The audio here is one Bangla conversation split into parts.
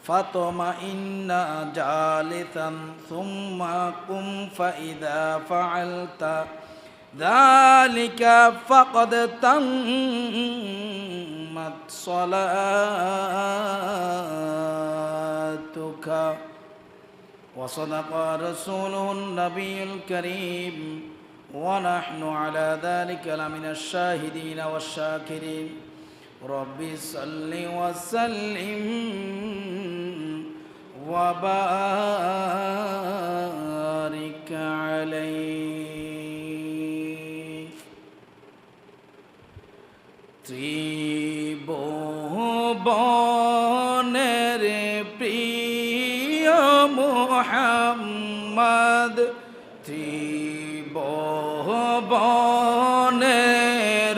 فاطمئن جالسا ثم قم فإذا فعلت ذلك فقد تمت صلاتك وصدق رسوله النبي الكريم ونحن على ذلك لمن الشاهدين والشاكرين رب صل وسلم وبارك عليه ত্রিভুবনের প্রিয় মুহাম্মদ ত্রিভুবনের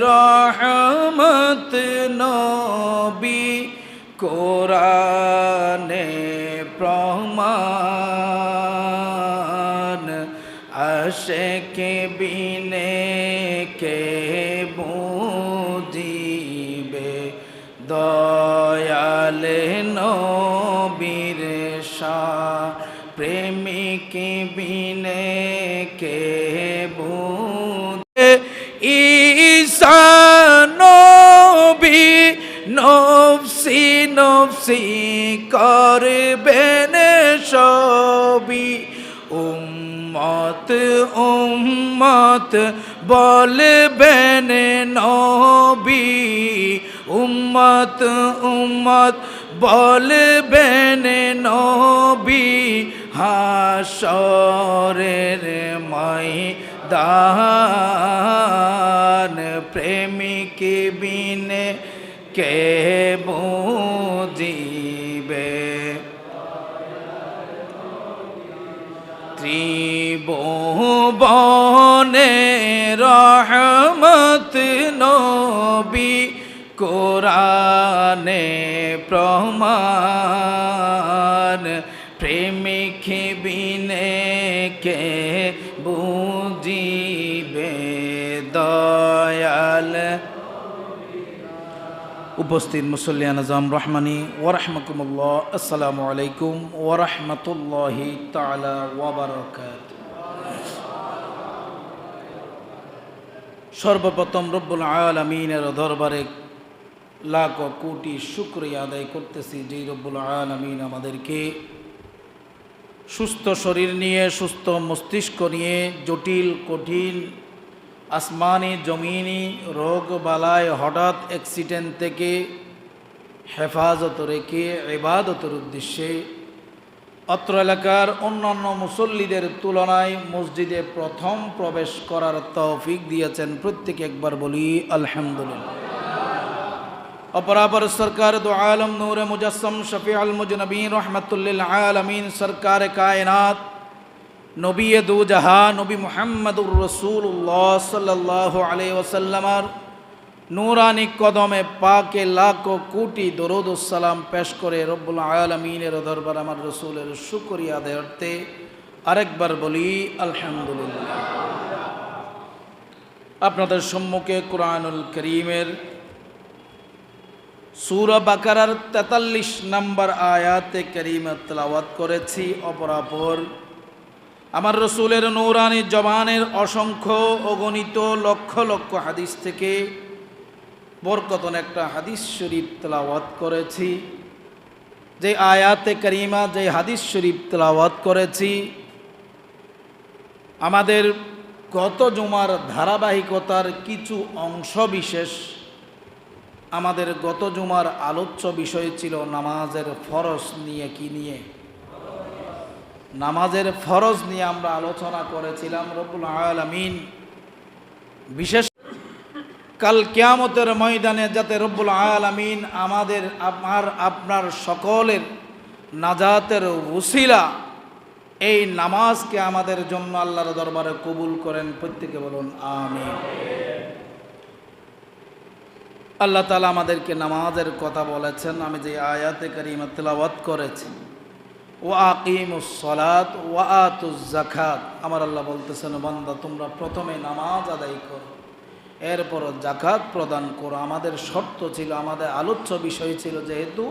রহমত নবী কোরআনে প্রমাণ আশিকে বিনে কে বুঝিবে দয়াল নবীর শান প্রেমিক বিনে কে বুঝে ঈসা নবী নফসি নফসি করবেন সবই উম্মত উম্মত বলবেন নবী উম্মত উম্মত বলবেন নবী হাসরের ময়দান প্রেমিক বিনে কে বুঝিবে ত্রিভুবনে রহমত নবী কোরআনে প্রমাণ প্রেমিক বিনে কে বুঝিবে দয়াল উপস্থিত মুসল্লিয়ান আজম রহমানি ওয়ারহমাকুমুল্লাহ আসসালামু আলাইকুম ওয়ারহমাতুল্লাহি তাআলা ওয়া বারাকাতুহু। সর্বপ্রথম রব্বুল আলামিনের দরবারে লাখ কোটি শুকরিয়া আদায় করতেছি যে রব্বুল আলামিন আমাদেরকে সুস্থ শরীর নিয়ে সুস্থ মস্তিষ্ক নিয়ে জটিল কঠিন আসমানি জমিনি রোগ বালায় হঠাৎ অ্যাক্সিডেন্ট থেকে হেফাজত রেখে ইবাদতের উদ্দেশ্যে অত্র এলাকার অন্যান্য মুসল্লিদের তুলনায় মসজিদে প্রথম প্রবেশ করার তৌফিক দিয়েছেন। প্রত্যেকে একবার বলি আলহামদুলিল্লাহ। অপরাপর সরকার দো আলম নূরে মুজাসম শফি আল মুজনবীন রহমতুল্লিল আলমিন সরকার কায়নাত নবী দু জাহা নবী মুহাম্মদুর রাসূলুল্লাহ সাল্লাল্লাহু আলাইহি ওয়াসাল্লামের নূরানি কদমে পাকে লাখো কোটি দরুদ ও সালাম পেশ করে রব্বুল আলামিনের দরবার আমার রাসূলের শুকরিয়া আদায়ার্থে আরেকবার বলি আলহামদুলিল্লাহ। আপনাদের সম্মুখে কুরআনুল কারীমের সূরা বাকারার ৪৩ নম্বর আয়াতে কারীমা তেলাওয়াত করেছি। অপরাপর আমার রসুলের নূরানি জবানের অসংখ্য অগণিত লক্ষ লক্ষ হাদিস থেকে বরকতন একটা হাদিস শরীফ তেলাওয়াত করেছি। যে আয়াতে কারিমা যে হাদিস শরীফ তেলাওয়াত করেছি আমাদের গত জুমার ধারাবাহিকতার কিছু অংশ বিশেষ। আমাদের গত জুমার আলোচ্য বিষয় ছিল নামাজের ফরজ নিয়ে। কি নিয়ে? নামাজের ফরজ নিয়ে আমরা আলোচনা করেছিলাম। রব্বুল আলামিন বিশেষ কাল কিয়ামতের ময়দানে যাতে রব্বুল আলামিন আমাদের আপনার সকলের নাজাতের ওসিলা এই নামাজকে আমাদের জন্য আল্লাহর দরবারে কবুল করেন। প্রত্যেকে বলুন আমিন। আল্লাহ তাআলা আমাদেরকে নামাজের কথা বলেছেন। আমি যে আয়াতে কারিমা তেলাওয়াত করেছি ওয়া আকিমুস সালাত ওয়া আতুজ যাকাত, আমার আল্লাহ বলতেছেন বান্দা তোমরা প্রথমে নামাজ আদায় করো, এরপর যাকাত প্রদান করো। আমাদের শর্ত ছিল, আমাদের আলোচ্য বিষয় ছিল যেহেতু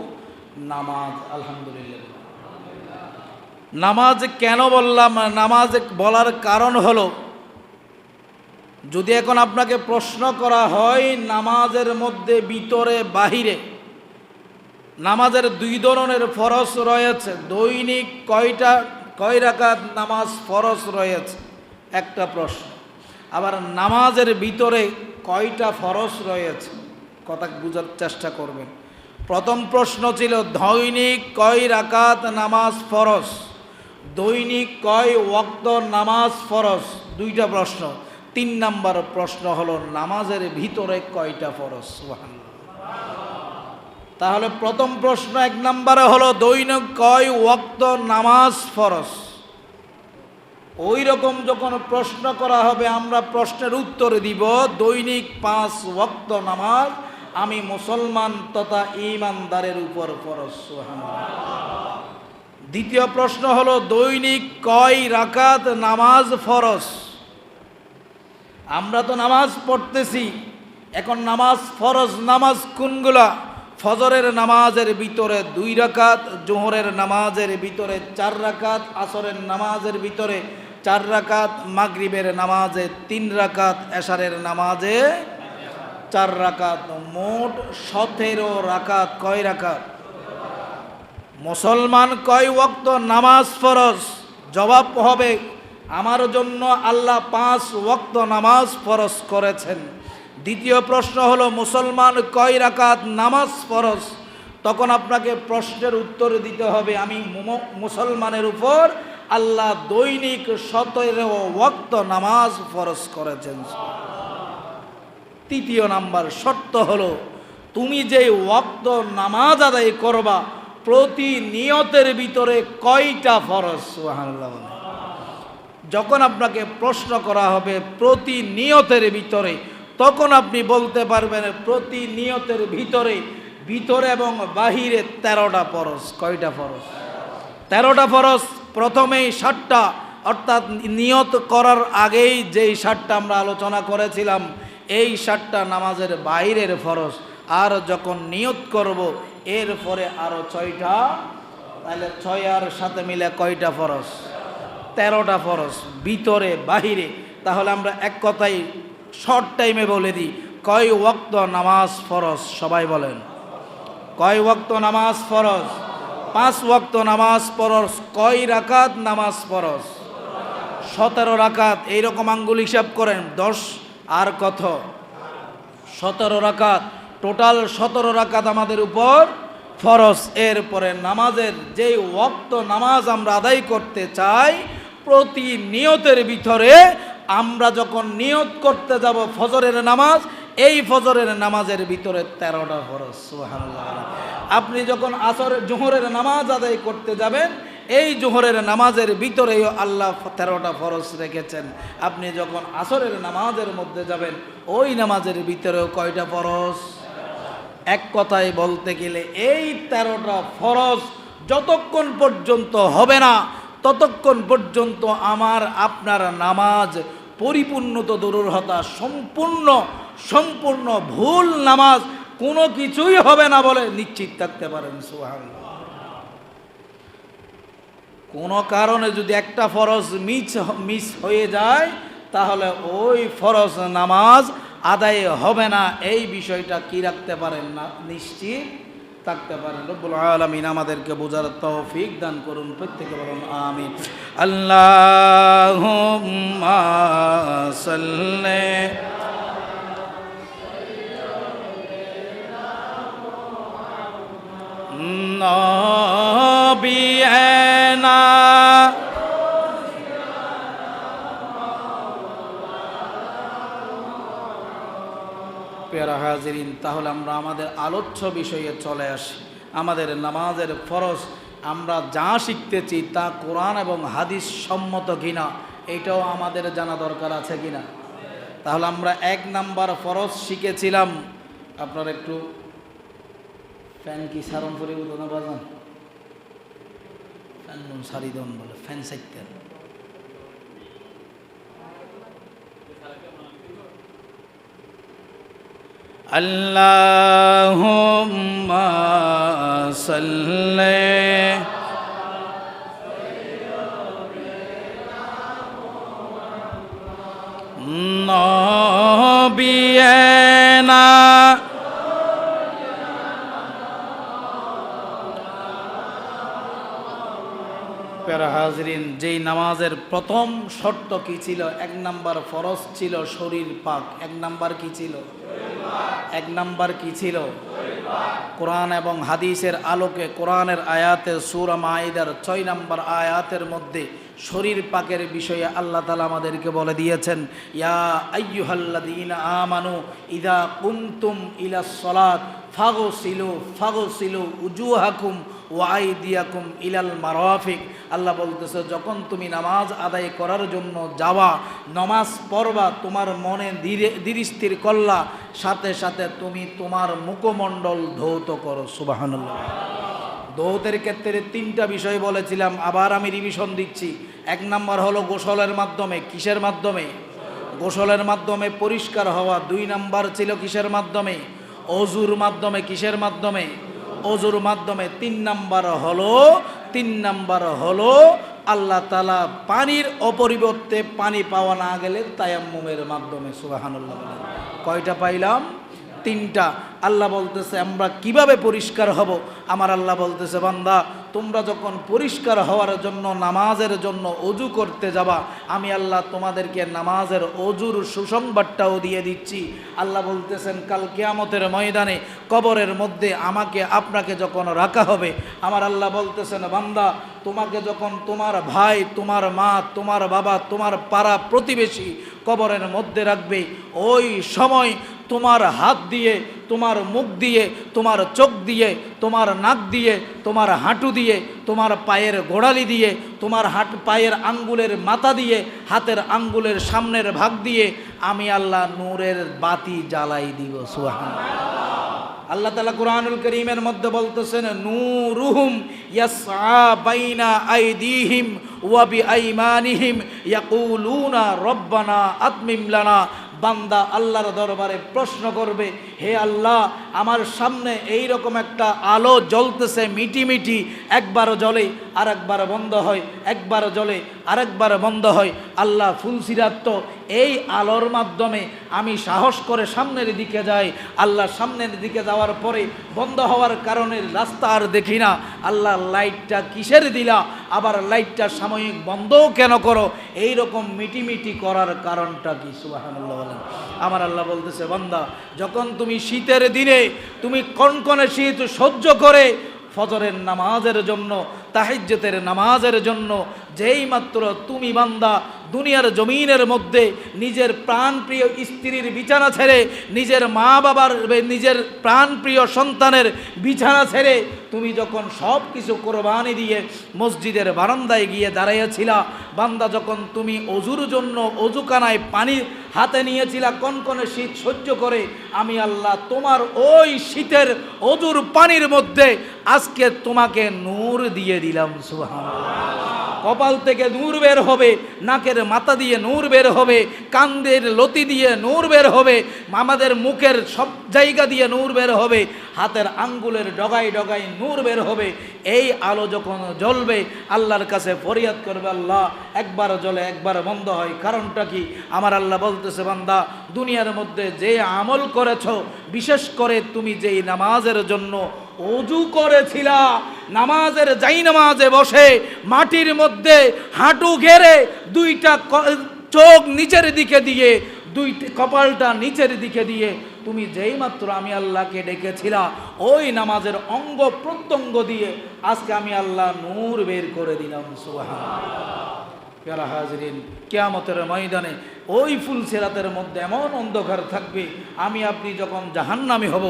নামাজ। আলহামদুলিল্লাহ। নামাজ কেন বললাম? নামাজ বলার কারণ হলো, যদি এখন আপনাকে প্রশ্ন করা হয় নামাজের মধ্যে ভিতরে বাহিরে নামাজের দুই ধরনের ফরজ রয়েছে, দৈনিক কয় রাকাত নামাজ ফরজ রয়েছে একটা প্রশ্ন, আবার নামাজের ভিতরে কয়টা ফরজ রয়েছে, কথা বোঝার চেষ্টা করবেন। প্রথম প্রশ্ন ছিল দৈনিক কয় রাকাত নামাজ ফরজ, দৈনিক কয় ওয়াক্ত নামাজ ফরজ, দুইটা প্রশ্ন। 3 নম্বর প্রশ্ন হলো নামাজের ভিতরে কয়টা ফরজ। সুবহানাল্লাহ। তাহলে প্রথম প্রশ্ন 1 নম্বরে হলো দৈনিক কয় ওয়াক্ত নামাজ ফরজ। ওই রকম যখন প্রশ্ন করা হবে আমরা প্রশ্নের উত্তর দিব দৈনিক 5 ওয়াক্ত নামাজ আমি মুসলমান তথা ঈমানদারের উপর ফরজ। সুবহানাল্লাহ। দ্বিতীয় প্রশ্ন হলো দৈনিক কয় রাকাত নামাজ ফরজ। আমরা তো নামাজ পড়তেছি, এখন নামাজ ফরজ নামাজ কোনগুলা? ফজরের নামাজের ভিতরে 2 রাকাত, জোহরের নামাজের ভিতরে 4 রাকাত, আসরের নামাজের ভিতরে 4 রাকাত, মাগরিবের নামাজে 3 রাকাত, এশারের নামাজে 4 রাকাত, মোট 17 রাকাত। কয় রাকাত? মুসলমান কয় ওয়াক্ত নামাজ ফরজ? জবাব হবে আমার জন্য আল্লাহ 5 ওয়াক্ত নামাজ ফরজ করেছেন। দ্বিতীয় প্রশ্ন হলো মুসলমান কয় রাকাত নামাজ ফরজ? তখন আপনাকে প্রশ্নের উত্তর দিতে হবে আমি মুসলমানের উপর আল্লাহ দৈনিক 17 ওয়াক্ত নামাজ ফরজ করেছেন। তৃতীয় নাম্বার শর্ত হলো তুমি যে ওয়াক্ত নামাজ আদায় করবা প্রতি নিয়তের ভিতরে কয়টা ফরজ। সুবহানাল্লাহ। যখন আপনাকে প্রশ্ন করা হবে প্রতি নিয়তের ভিতরে, তখন আপনি বলতে পারবেন প্রতি নিয়তের ভিতরে এবং বাহিরে 13টা ফরজ। কয়টা ফরজ? 13টা ফরজ। প্রথমেই 7টা, অর্থাৎ নিয়ত করার আগেই যেই 7টা আমরা আলোচনা করেছিলাম এই 7টা নামাজের বাইরের ফরজ। আর যখন নিয়ত করব এরপরে আরও 6টা, তাহলে 6 আর 7 মিলে কয়টা ফরজ? 13টা ফরজ ভিতরে বাহিরে। তাহলে আমরা এক কথাই শর্ট টাইমে বলে দিই কয় ওয়াক্ত নামাজ ফরজ। সবাই বলেন কয় ওয়াক্ত নামাজ ফরজ? 5 ওয়াক্ত নামাজ ফরজ। কয় রাকাত নামাজ ফরজ? 17 রাকাত। এইরকম আঙ্গুল হিসাব করেন, 10 আর কত? 17 রাকাত। টোটাল 17 রাকাত আমাদের উপর ফরজ। এরপরে নামাজের যেই ওয়াক্ত নামাজ আমরা আদায় করতে চাই প্রতি নিয়তের ভিতরে আমরা যখন নিয়ত করতে যাব ফজরের নামাজ, এই ফজরের নামাজের ভিতরে 13টা ফরজ। সুবহানাল্লাহ। আপনি যখন জোহরের নামাজ আদায় করতে যাবেন এই জোহরের নামাজের ভিতরেও আল্লাহ 13টা ফরজ রেখেছেন। আপনি যখন আসরের নামাজের মধ্যে যাবেন ওই নামাজের ভিতরেও কয়টা ফরজ? এক কথায় বলতে গেলে এই 13টা ফরজ যতক্ষণ পর্যন্ত হবে না ততক্ষণ পর্যন্ত আমার আপনার নামাজ পরিপূর্ণ তো দূরের কথা সম্পূর্ণ ভুল নামাজ, কোনো কিছুই হবে না বলে নিশ্চিত থাকতে পারেন। সুবহানাল্লাহ। কোনো কারণে যদি একটা ফরজ মিস হয়ে যায় তাহলে ওই ফরজ নামাজ আদায় হবে না, এই বিষয়টা কি রাখতে পারেন না, নিশ্চিত থাকতে পারেন। রব্বুল আলামিন আমাদেরকে বোঝার তৌফিক দান করুন। প্রত্যেকে বলুন আমিন। আল্লাহুম্মা সাল্লি নবিয়ানা প্যারা হাজিরিন, তাহলে আমরা আমাদের আলোচ্য বিষয়ে চলে আসি। আমাদের নামাজের ফরজ আমরা যা শিখতেছি তা কোরআন এবং হাদিস সম্মত কিনা এটাও আমাদের জানা দরকার আছে কিনা। তাহলে আমরা 1 নাম্বার ফরজ শিখেছিলাম। আপনারা একটু ফ্যান কি সারণ করে উঠোনা বাজান, ফ্যান সারি দন বলে ফ্যান সাইতেন। আল্লাহুম্মা সাল্লি নবিয়ানা প্যারা হাজরিন, যেই নামাজের প্রথম শর্ত কি ছিল? এক নাম্বার ফরজ ছিল শরীর পাক। এক নাম্বার কি ছিল? এক নাম্বার কি ছিল? কোরআন এবং হাদিসের আলোকে কোরআনের আয়াতের সূরা মাইদার 6 নম্বর আয়াতের মধ্যে শরীর পাকের বিষয়ে আল্লাহ তাআলা আমাদেরকে বলে দিয়েছেন, ইয়া আইয়ুহাল্লাযীনা আমানু ইযা কুমতুম ইলাস সালাত ফাগসিলু উজুহাকুম ওয়া আইদিয়াকুম ইলাল মারাফিক। আল্লাহ বলতেছে, যখন তুমি নামাজ আদায় করার জন্য যাওয়া, নামাজ পড়বা, তোমার মনে ধীর স্থির করলা, সাথে সাথে তুমি তোমার মুখমণ্ডল ধৌত করো। সুবহানাল্লাহ। ধৌতের ক্ষেত্রে 3টা বিষয় বলেছিলাম, আবার আমি রিভিশন দিচ্ছি। এক নাম্বার হলো গোসলের মাধ্যমে। কিসের মাধ্যমে? গোসলের মাধ্যমে পরিষ্কার হওয়া। 2 নাম্বার ছিল কিসের মাধ্যমে? অজুর মাধ্যমে। কিসের মাধ্যমে? অজুর মাধ্যমে। 3 নাম্বার হলো আল্লাহ তাআলা পানির অপরিবর্তে পানি পাওয়া না গেলে তায়াম্মুমের মাধ্যমে। সুবহানাল্লাহ। কয়টা পাইলাম? 3টা। আল্লাহ বলতেছে আমরা কিভাবে পরিষ্কার হব? আমার আল্লাহ বলতেছে, বান্দা তোমরা যখন পরিষ্কার হওয়ার জন্য নামাজের জন্য অজু করতে যাবা, আমি আল্লাহ তোমাদেরকে নামাজের অজুর সুসংবাদটাও দিয়ে দিচ্ছি। আল্লাহ বলতেছেন, কাল কিয়ামতের ময়দানে কবরের মধ্যে আমাকে আপনাকে যখন রাখা হবে, আমার আল্লাহ বলতেছেন, বান্দা তোমাকে যখন তোমার ভাই, তোমার মা, তোমার বাবা, তোমার পাড়া প্রতিবেশী কবরের মধ্যে রাখবে, ওই সময় তোমার হাত দিয়ে, তোমার মুখ দিয়ে, তোমার চোখ দিয়ে, তোমার নাক দিয়ে, তোমার হাঁটু দিয়ে, তোমার পায়ের গোড়ালি দিয়ে, তোমার পায়ের আঙ্গুলের মাথা দিয়ে, হাতের আঙ্গুলের সামনের ভাগ দিয়ে আমি আল্লাহ নূরের বাতি জ্বালাই দিব। সুবহানাল্লাহ। আল্লাহ তাআলা কুরআনুল কারীমের মধ্যে বলতেছেন, নূরুহুম ইয়াসআ বাইনা আইদিহিম ওয়া বিআইমানিহিম ইয়াকুলুনা রব্বানা আতমিম লানা। বান্দা আল্লাহর দরবারে প্রশ্ন করবে, হে আল্লাহ, আমার সামনে এই রকম একটা আলো জ্বলতেছে মিটিমিটি, একবার জ্বলে আর একবার বন্ধ হয়, একবার জ্বলে আরেকবার বন্ধ হয়। আল্লাহ ফুলসিরাত, এই আলোর মাধ্যমে আমি সাহস করে সামনের দিকে যাই। আল্লাহ সামনের দিকে যাওয়ার পরে বন্ধ হওয়ার কারণে রাস্তা আর দেখি না। আল্লাহ লাইটটা কিসের দিলা? আবার লাইটটা সাময়িক বন্ধও কেন করো? এই রকম মিটিমিটি করার কারণটা কি? সুবহানাল্লাহ। আমার আল্লাহ বলতেছে, বান্দা যখন তুমি শীতের দিনে তুমি কনকনে শীত সহ্য করে ফজরের নামাজের জন্য, তাহাজ্জুদের নামাজের জন্য যেই মাত্র তুমি বান্দা দুনিয়ার জমিনের মধ্যে নিজের প্রাণপ্রিয় স্ত্রীর বিছানা ছেড়ে, নিজের মা বাবার, নিজের প্রাণপ্রিয় সন্তানের বিছানা ছেড়ে তুমি যখন সব কিছু কোরবানি দিয়ে মসজিদের বারান্দায় গিয়ে দাঁড়াইয়াছিলা, বান্দা যখন তুমি অজুর জন্য অজুখানায় পানি হাতে নিয়েছিলা কনকনে শীত সহ্য করে, আমি আল্লাহ তোমার ওই শীতের অজুর পানির মধ্যে আজকে তোমাকে নূর দিয়ে দিলাম। সুবহানাল্লাহ। কপাল থেকে নূর বের হবে, নাকের মাথা দিয়ে নূর বের হবে, কান্দের লতি দিয়ে নূর বের হবে, আমাদের মুখের সব জায়গা দিয়ে নূর বের হবে, হাতের আঙ্গুলের ডগায় ডগায় নূর বের হবে। এই আলো যখন জ্বলবে আল্লাহর কাছে ফরিয়াদ করবে, আল্লাহ একবার জ্বলে একবার বন্ধ হয়, কারণটা কি? আমার আল্লাহ বলতেছে, বান্দা দুনিয়ার মধ্যে যে আমল করেছো, বিশেষ করে তুমি যেই নামাজের জন্য অজু করেছিলা, নামাজের যাই নামাজে বসে মাটির মধ্যে হাঁটু ঘেরে 2টা চোখ নিচের দিকে দিয়ে, 2টা কপালটা নিচের দিকে দিয়ে তুমি যেই মাত্র আমি আল্লাহকে ডেকেছিলা, ওই নামাজের অঙ্গ প্রত্যঙ্গ দিয়ে আজকে আমি আল্লাহ নূর বের করে দিলাম। সুবহানাল্লাহ। প্যারা হাজরিন, কিয়ামতের ময়দানে ওই ফুলসিরাতের মধ্যে এমন অন্ধকার থাকবে, আমি আপনি যখন জাহান্নামী হব,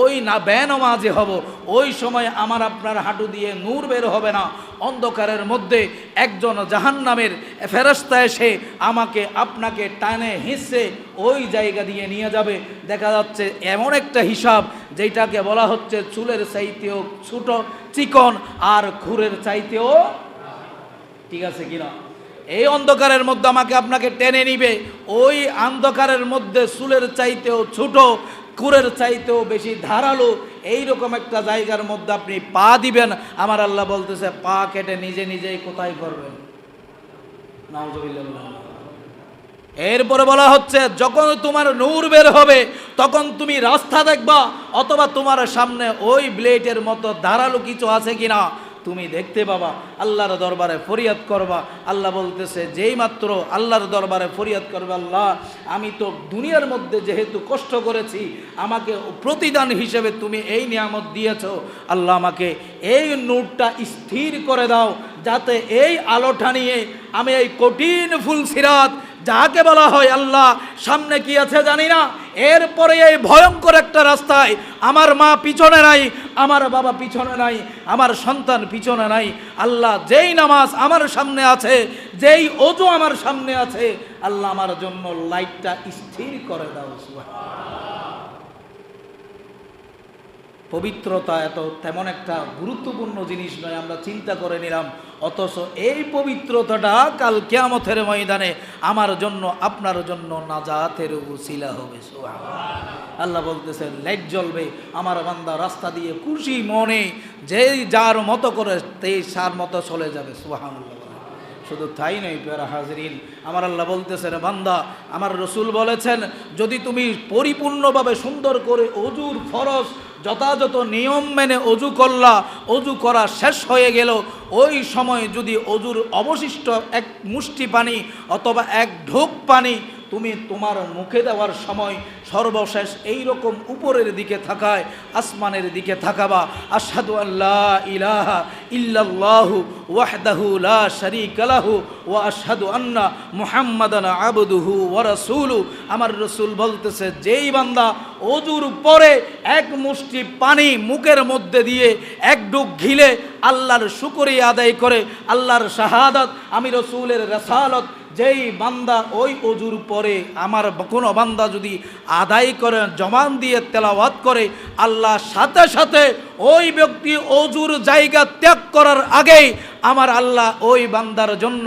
ওই না বেনামাজি হব, ওই সময় আমার আপনার হাঁটু দিয়ে নূর বের হবে না। অন্ধকারের মধ্যে একজন জাহান্নামের ফেরেশতা এসে আমাকে আপনাকে টানে হিঁচড়ে ওই জায়গা দিয়ে নিয়ে যাবে। দেখা যাচ্ছে এমন একটা হিসাব যেটাকে বলা হচ্ছে চুলের চাইতেও ছোট চিকন আর খুরের চাইতেও, ঠিক আছে কিনা? এই অন্ধকারের মধ্যে আমাকে আপনাকে টেনে নিবে, ওই অন্ধকারের মধ্যে চুলের চাইতেও ছোট কুরের চাইতেও বেশি ধারালো এইরকম একটা জায়গার মধ্যে আপনি পা দিবেন, আমার আল্লাহ বলতেছে পা কেটে নিজে নিজেই কোথায় করবেন? নাউজুবিল্লাহ। এরপরে বলা হচ্ছে যখন তোমার নূর বের হবে তখন তুমি রাস্তা দেখবা, অথবা তোমার সামনে ওই ব্লেডের মতো ধারালো কিছু আছে কিনা তুমি দেখতে পাবা। আল্লাহর দরবারে ফরিয়াদ করবা। আল্লাহ বলতেছে যেই মাত্র আল্লাহর দরবারে ফরিয়াদ করবে, আল্লাহ আমি তো দুনিয়ার মধ্যে যেহেতু কষ্ট করেছি, আমাকে প্রতিদান হিসেবে তুমি এই নিয়ামত দিয়েছো, আল্লাহ আমাকে এই নূরটা স্থির করে দাও, যাতে এই আলোটা নিয়ে আমি এই কঠিন ফুলসিরাত যাকে বলা হয় আল্লাহ সামনে কি আছে জানি না, এরপরে এই ভয়ঙ্কর একটা রাস্তায় আমার মা পিছনে নাই, আমার বাবা পিছনে নাই, আমার সন্তান পিছনে নাই, আল্লাহ যেই নামাজ আমার সামনে আছে, যেই ওযু আমার সামনে আছে, আল্লাহ আমার জন্য লাইটটা স্থির করে দাও। পবিত্রতা এত তেমন একটা গুরুত্বপূর্ণ জিনিস নয়, আমরা চিন্তা করে নিলাম, অথচ এই পবিত্রতাটা কাল কিয়ামতের ময়দানে আমার জন্য আপনার জন্য নাজাতের উসিলা হবে। সুবহানাল্লাহ। আল্লাহ বলতেছেন লাইট জ্বলবে, আমার বান্দা রাস্তা দিয়ে খুশি মনে যেই যার মতো করে তেই সার মতো চলে যাবে। সুবহানাল্লাহ। শুধু তাই নয় প্রিয় হাজরিন, আমার আল্লাহ বলতেছেন বান্দা, আমার রসুল বলেছেন যদি তুমি পরিপূর্ণভাবে সুন্দর করে অজুর ফরজ যথাযথ নিয়ম মেনে অজু করলা, অজু করা শেষ হয়ে গেল, ওই সময় যদি অজুর অবশিষ্ট এক মুষ্টি পানি অথবা এক ঢোক পানি তুমি তোমার মুখে দেওয়ার সময় সর্বশেষ এই রকম উপরের দিকে থাকায় আসমানের দিকে থাকাবা, আশহাদু আল্লা ইলাহা ইল্লাল্লাহু ওয়াহদাহু লা শারীকা লাহু ওয়া আশহাদু আন্না মুহাম্মাদান আবদুহু ওয়া রাসূলুহু। আমার রাসূল বলতেছে যেই বান্দা ওযুর পরে এক মুষ্টি পানি মুখের মধ্যে দিয়ে এক ডুব ঘিলে আল্লাহর শুকরিয়া আদায় করে, আল্লাহর শাহাদাত আমি রাসূলের রিসালাত যেই বান্দা ওই অজুর পরে আমার কোনো বান্দা যদি আদায় করে জবান দিয়ে তেলাওয়াত করে, আল্লাহ সাথে সাথে ওই ব্যক্তি অজুর জায়গা ত্যাগ করার আগেই আমার আল্লাহ ওই বান্দার জন্য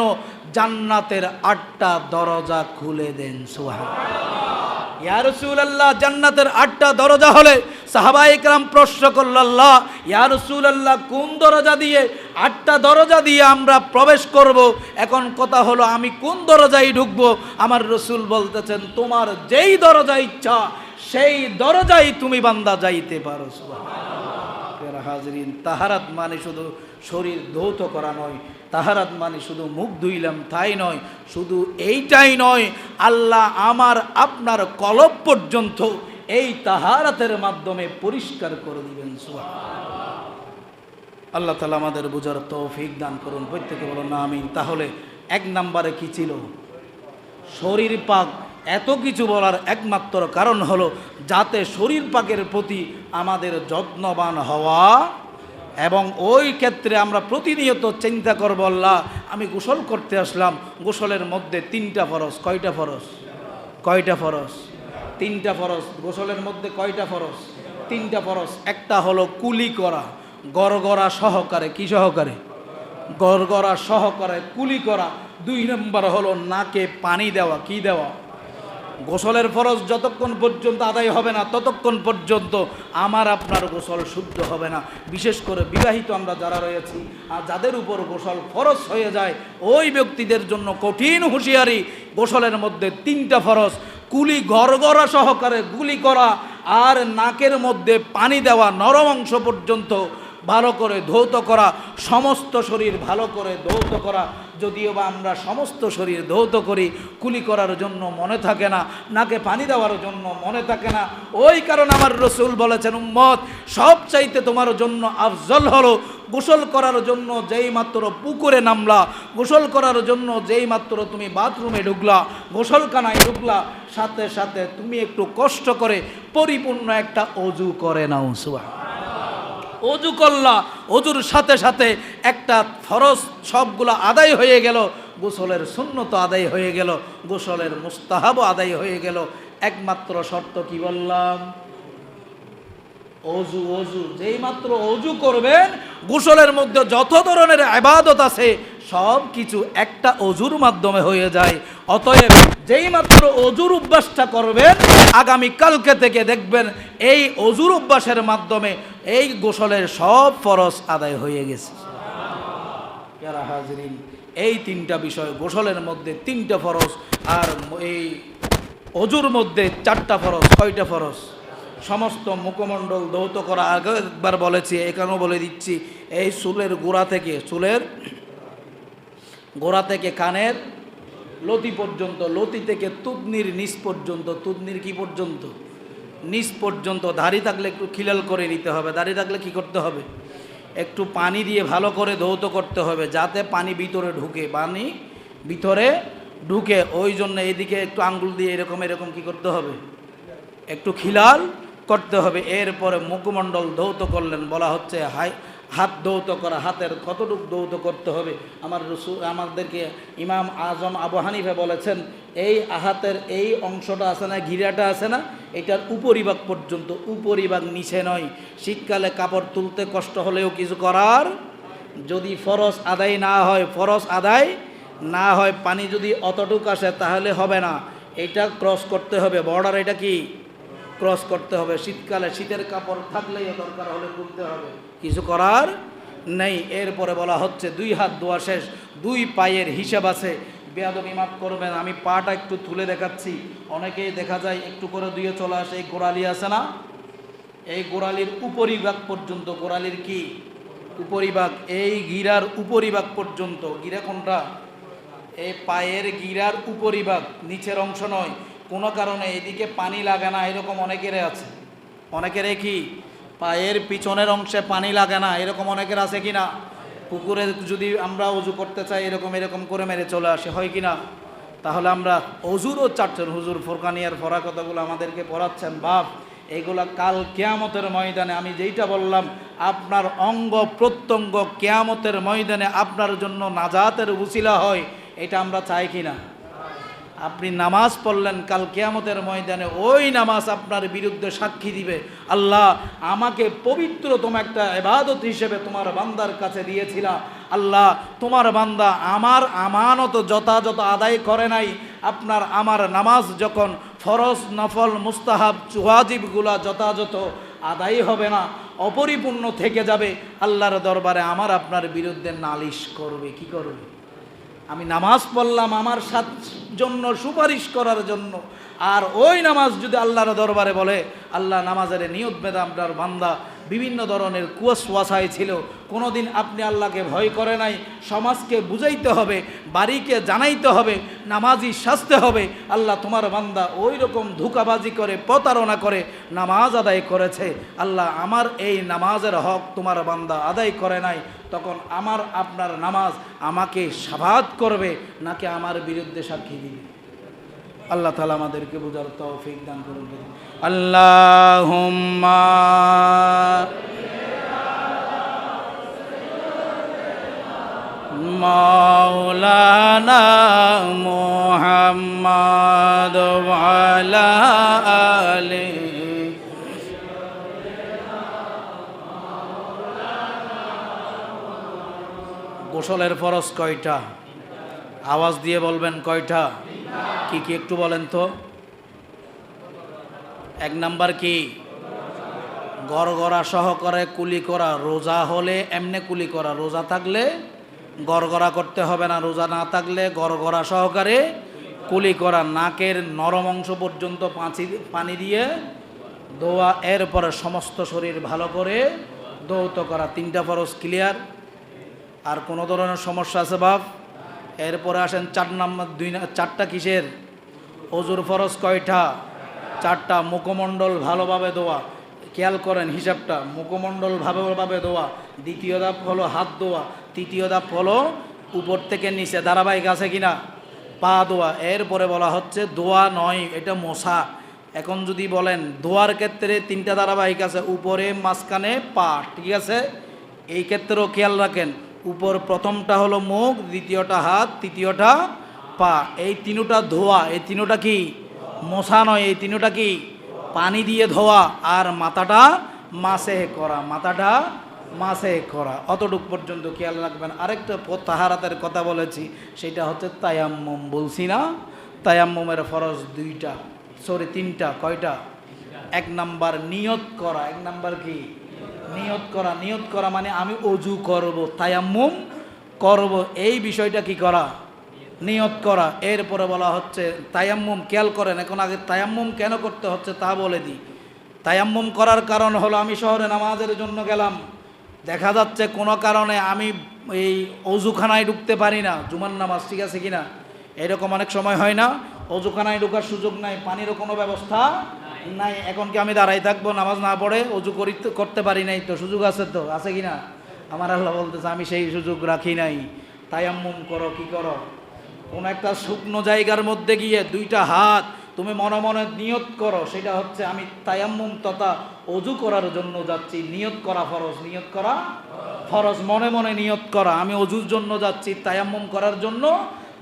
জান্নাতের 8টা দরজা খুলে দেন। সুবহানাল্লাহ। ইয়া রাসূলুল্লাহ, জান্নাতের 8টা দরজা হলে সাহাবায়ে কেরাম প্রশ্ন করল, আল্লাহ ইয়া রাসূলুল্লাহ কোন দরজা দিয়ে 8টা দরজা দিয়ে আমরা প্রবেশ করব? এখন কথা হলো আমি কোন দরজায় ঢুকবো? আমার রাসূল বলতেছেন তোমার যেই দরজা ইচ্ছা সেই দরজায় তুমি বান্দা যাইতে পারো। সুবহানাল্লাহ। প্রিয় হাজরিন, তাহারাত মানে শুধু শরীর ধৌত করা নয়, তাহারাত মানে শুধু মুখ ধুইলাম তাই নয়, শুধু এইটাই নয়, আল্লাহ আমার আপনার কলব পর্যন্ত এই তাহারাতের মাধ্যমে পরিষ্কার করে দিবেন। সুবহানাল্লাহ। আল্লাহ তাআলা আমাদের বুঝার তৌফিক দান করুন, প্রত্যেকে বলুন আমিন। তাহলে 1 নম্বরে কি ছিল? শরীর পাক। এত কিছু বলার একমাত্র কারণ হলো যাতে শরীর পাকের প্রতি আমাদের যত্নবান হওয়া, এবং ওই ক্ষেত্রে আমরা প্রতিনিয়ত চিন্তা করব আল্লাহ আমি গোসল করতে আসলাম, গোসলের মধ্যে 3টা ফরজ। কয়টা ফরজ? কয়টা ফরজ? 3টা ফরজ। গোসলের মধ্যে কয়টা ফরজ? 3টা ফরজ। একটা হলো কুলি করা, গড়গড়া সহকারে। কি সহকারে? গড়গড়া সহকারে কুলি করা। 2 নম্বর হলো নাকে পানি দেওয়া। কি দেওয়া? গোসলের ফরজ যতক্ষণ পর্যন্ত আদায় হবে না ততক্ষণ পর্যন্ত আমার আপনার গোসল শুদ্ধ হবে না। বিশেষ করে বিবাহিত আমরা যারা রয়েছি আর যাদের উপর গোসল ফরজ হয়ে যায় ওই ব্যক্তিদের জন্য কঠিন হুঁশিয়ারি, গোসলের মধ্যে 3টা ফরজ। কুলি গড়গড়া সহকারে গুলি করা, আর নাকের মধ্যে পানি দেওয়া, নরম অংশ পর্যন্ত ভালো করে ধৌত করা, সমস্ত শরীর ভালো করে ধৌত করা। যদিও বা আমরা সমস্ত শরীর ধৌত করি, কুলি করার জন্য মনে থাকে না, নাকে পানি দেওয়ার জন্য মনে থাকে না। ওই কারণে আমার রাসূল বলেছেন উম্মত সবচাইতে তোমার জন্য আফজল হলো গোসল করার জন্য যেই মাত্র পুকুরে নামলা, গোসল করার জন্য যেই মাত্র তুমি বাথরুমে ঢুকলা, গোসলখানায় ঢুকলা, সাথে সাথে তুমি একটু কষ্ট করে পরিপূর্ণ একটা অজু করে নাও। সুবহানাল্লাহ। অজু করলা, অজুর সাথে সাথে একটা ফরজ সবগুলো আদায় হয়ে গেল, গোসলের সুন্নত আদায় হয়ে গেল, গোসলের মুস্তাহাব আদায় হয়ে গেল। একমাত্র শর্ত কি বললাম? অজু। অজু যেই মাত্র অজু করবেন, গোসলের মধ্যে যত ধরনের ইবাদত আছে সব কিছু একটা অজুর মাধ্যমে হয়ে যায়। অতএব যেই মাত্র অজুর অভ্যাসটা করবেন, আগামীকালকে থেকে দেখবেন এই অজুর অভ্যাসের মাধ্যমে এই গোসলের সব ফরজ আদায় হয়ে গেছে। যারা হাজরিন, এই তিনটা বিষয়, গোসলের মধ্যে তিনটা ফরজ আর এই অজুর মধ্যে চারটা ফরজ। কয়টা ফরজ? সমস্ত মুখমণ্ডল ধৌত করা, আগে একবার বলেছি, এখানেও বলে দিচ্ছি। এই চুলের গোড়া থেকে কানের লতি পর্যন্ত, লতি থেকে তুদনির নিচ পর্যন্ত, তুদনির কি পর্যন্ত? নিচ পর্যন্ত। দাড়ি থাকলে একটু খিলাল করে নিতে হবে। দাড়ি থাকলে কি করতে হবে? একটু পানি দিয়ে ভালো করে ধৌত করতে হবে, যাতে পানি ভিতরে ঢুকে, পানি ভিতরে ঢুকে। ওই জন্য এইদিকে একটু আঙ্গুল দিয়ে এরকম এরকম কি করতে হবে? একটু খিলাল করতে হবে। এরপরে মুখমণ্ডল ধৌত করলেন। বলা হচ্ছে হাত ধৌত করা। হাতের কতটুকু ধৌত করতে হবে? আমাদেরকে ইমাম আজম আবু হানিফা বলেছেন, এই হাতের এই অংশটা আছে না, ঘিরাটা আছে না, এটার উপরিভাগ পর্যন্ত, উপরিভাগ নিচে নয়। শীতকালে কাপড় তুলতে কষ্ট হলেও কিছু করার, যদি ফরজ আদায় না হয়, পানি যদি অতটুক আসে তাহলে হবে না, এটা ক্রস করতে হবে, বর্ডার এটা কি ক্রস করতে হবে। শীতকালে শীতের কাপড় থাকলেই দরকার হলে তুলতে হবে, কিছু করার নেই। এরপরে বলা হচ্ছে 2 হাত ধোয়া শেষ, 2 পায়ের হিসাব আছে। বেয়াদবি মাফ করবেন, আমি পাটা একটু তুলে দেখাচ্ছি। অনেকেই দেখা যায় একটু করে ধুয়ে চলে আসে। এই গোড়ালি আছে না, এই গোড়ালির উপরিভাগ পর্যন্ত, গোড়ালির কি উপরিভাগ, এই গিরার উপরিভাগ পর্যন্ত। গিরা কোনটা? এই পায়ের গিরার উপরিভাগ, নিচের অংশ নয়। কোনো কারণে এদিকে পানি লাগে না, এরকম অনেকের আছে। অনেকের কি পায়ের পিছনের অংশে পানি লাগে না, এরকম অনেকের আছে কি না? পুকুরে যদি আমরা অজু করতে চাই, এরকম করে মেরে চলে আসে, হয় কি না? তাহলে আমরা অজুরও চাচ্ছেন, হুজুর ফোরকানিয়ার পড়া কথাগুলো আমাদেরকে পড়াচ্ছেন, বাপ এইগুলা কাল কিয়ামতের ময়দানে, আমি যেইটা বললাম, আপনার অঙ্গ প্রত্যঙ্গ কিয়ামতের ময়দানে আপনার জন্য নাজাতের উসিলা হয়, এটা আমরা চাই কি না? আপনি নামাজ পড়লেন, কাল কিয়ামতের ময়দানে ওই নামাজ আপনার বিরুদ্ধে সাক্ষী দিবে, আল্লাহ আমাকে পবিত্রতম একটা ইবাদত হিসেবে তোমার বান্দার কাছে দিয়েছিলা, আল্লাহ তোমার বান্দা আমার আমানত যথাযথ আদায় করে নাই। আমার নামাজ যখন ফরজ, নফল, মুস্তাহাব, ওয়াজিবগুলা যথাযথ আদায় হবে না, অপরিপূর্ণ থেকে যাবে, আল্লাহর দরবারে আপনার বিরুদ্ধে নালিশ করবে। কি করবে? আমি নামাজ পড়লাম আমার জন্য সুপারিশ করার জন্য, আর ওই নামাজ যদি আল্লাহর দরবারে বলে, আল্লাহ নামাজের নিয়ত বেদা আপনার বান্দা বিভিন্ন ধরনের কুয়াশায় ছিল, কোনোদিন আপনি আল্লাহকে ভয় করে নাই, সমাজকে বুঝাইতে হবে, বাড়িকে জানাইতে হবে, নামাজি সাজতে হবে, আল্লাহ তোমার বান্দা ওই রকম ধোঁকাবাজি করে, প্রতারণা করে নামাজ আদায় করেছে, আল্লাহ আমার এই নামাজের হক তোমার বান্দা আদায় করে নাই, তখন আপনার নামাজ আমাকে শাফাত করবে নাকি আমার বিরুদ্ধে সাক্ষী দিবে? আল্লাহ তাআলা আমাদেরকে বুঝার তৌফিক দান করুন। আল্লাহুম্মা মাওলানা মুহাম্মদ ওয়া আলা আলিহি। গোসলের ফরজ কয়টা? আওয়াজ দিয়ে বলবেন কয়টা? কি কি একটু বলেন তো। 1 নাম্বার কি? গড়গড়া সহকারে কুলি করা। রোজা হলে এমনে কুলি করা, রোজা থাকলে গড়গড়া করতে হবে না, রোজা না থাকলে গড়গড়া সহকারে কুলি করা। নাকের নরম অংশ পর্যন্ত পানি দিয়ে ধোয়া, এরপরে সমস্ত শরীর ভালো করে ধৌত করা। 3টা ফরজ ক্লিয়ার। আর কোনো ধরনের সমস্যা আছে বাপ? এরপরে আসেন 4 নাম্বার। 4টা কিসের? অজুর ফরজ কয়টা? 4টা। মুখমণ্ডল ভালোভাবে ধোয়া, খেয়াল করেন হিসাবটা, মুখমণ্ডল ভালোভাবে ধোয়া। 2য় ধাপ হলো হাত ধোয়া। 3য় ধাপ হলো উপর থেকে নিচে, ধারাবাহিক আছে কিনা, পা ধোয়া। এরপরে বলা হচ্ছে ধোয়া নয়, এটা মশা। এখন যদি বলেন ধোয়ার ক্ষেত্রে 3টা ধারাবাহিক আছে, উপরে, মাঝখানে, পা, ঠিক আছে? এই ক্ষেত্রেও খেয়াল রাখেন, উপর প্রথমটা হলো মুখ, দ্বিতীয়টা হাত, তৃতীয়টা পা। এই 3টা ধোয়া, এই 3টা কি মশা নয়, এই 3টা কি পানি দিয়ে ধোয়া। আর মাথাটা মাসে করা, মাথাটা মাসে করা, অতটুক পর্যন্ত খেয়াল রাখবেন। আরেকটা তাহারাতের কথা বলেছি, সেটা হচ্ছে তায়াম্মুম। বলছি না, তায়াম্মুমের ফরজ তিনটা। কয়টা? এক নাম্বার নিয়ত করা। এক নাম্বার কি? নিয়ত করা। নিয়ত করা মানে আমি অজু করব, তায়াম্মুম করব, এই বিষয়টা কি করা? নিয়ত করা। এরপরে বলা হচ্ছে তায়াম্মুম। খেয়াল করেন, এখন আগে তায়াম্মুম কেন করতে হচ্ছে তা বলে দিই। তায়াম্মুম করার কারণ হলো, আমি শহরে নামাজের জন্য গেলাম, দেখা যাচ্ছে কোনো কারণে আমি এই অজুখানায় ঢুকতে পারি না, জুমার নামাজ, ঠিক আছে কিনা? এরকম অনেক সময় হয় না, অজুখানায় ঢোকার সুযোগ নাই, পানিরও কোনো ব্যবস্থা নাই। এখন কি আমি দাঁড়াই থাকবো নামাজ না পড়ে? অজু করতে পারি নাই তো, সুযোগ আছে তো, আছে কিনা? আমার আল্লাহ বলতেছে আমি সেই সুযোগ রাখি নাই। তায়াম্মুম করো। কি করো? কোনো একটা শুকনো জায়গার মধ্যে গিয়ে দুইটা হাত তুমি মনে মনে নিয়ত করো, সেটা হচ্ছে আমি তায়াম্মুম তথা অজু করার জন্য যাচ্ছি। নিয়ত করা ফরজ, নিয়ত করা ফরজ। মনে মনে নিয়ত করা, আমি অজুর জন্য যাচ্ছি, তায়াম্মুম করার জন্য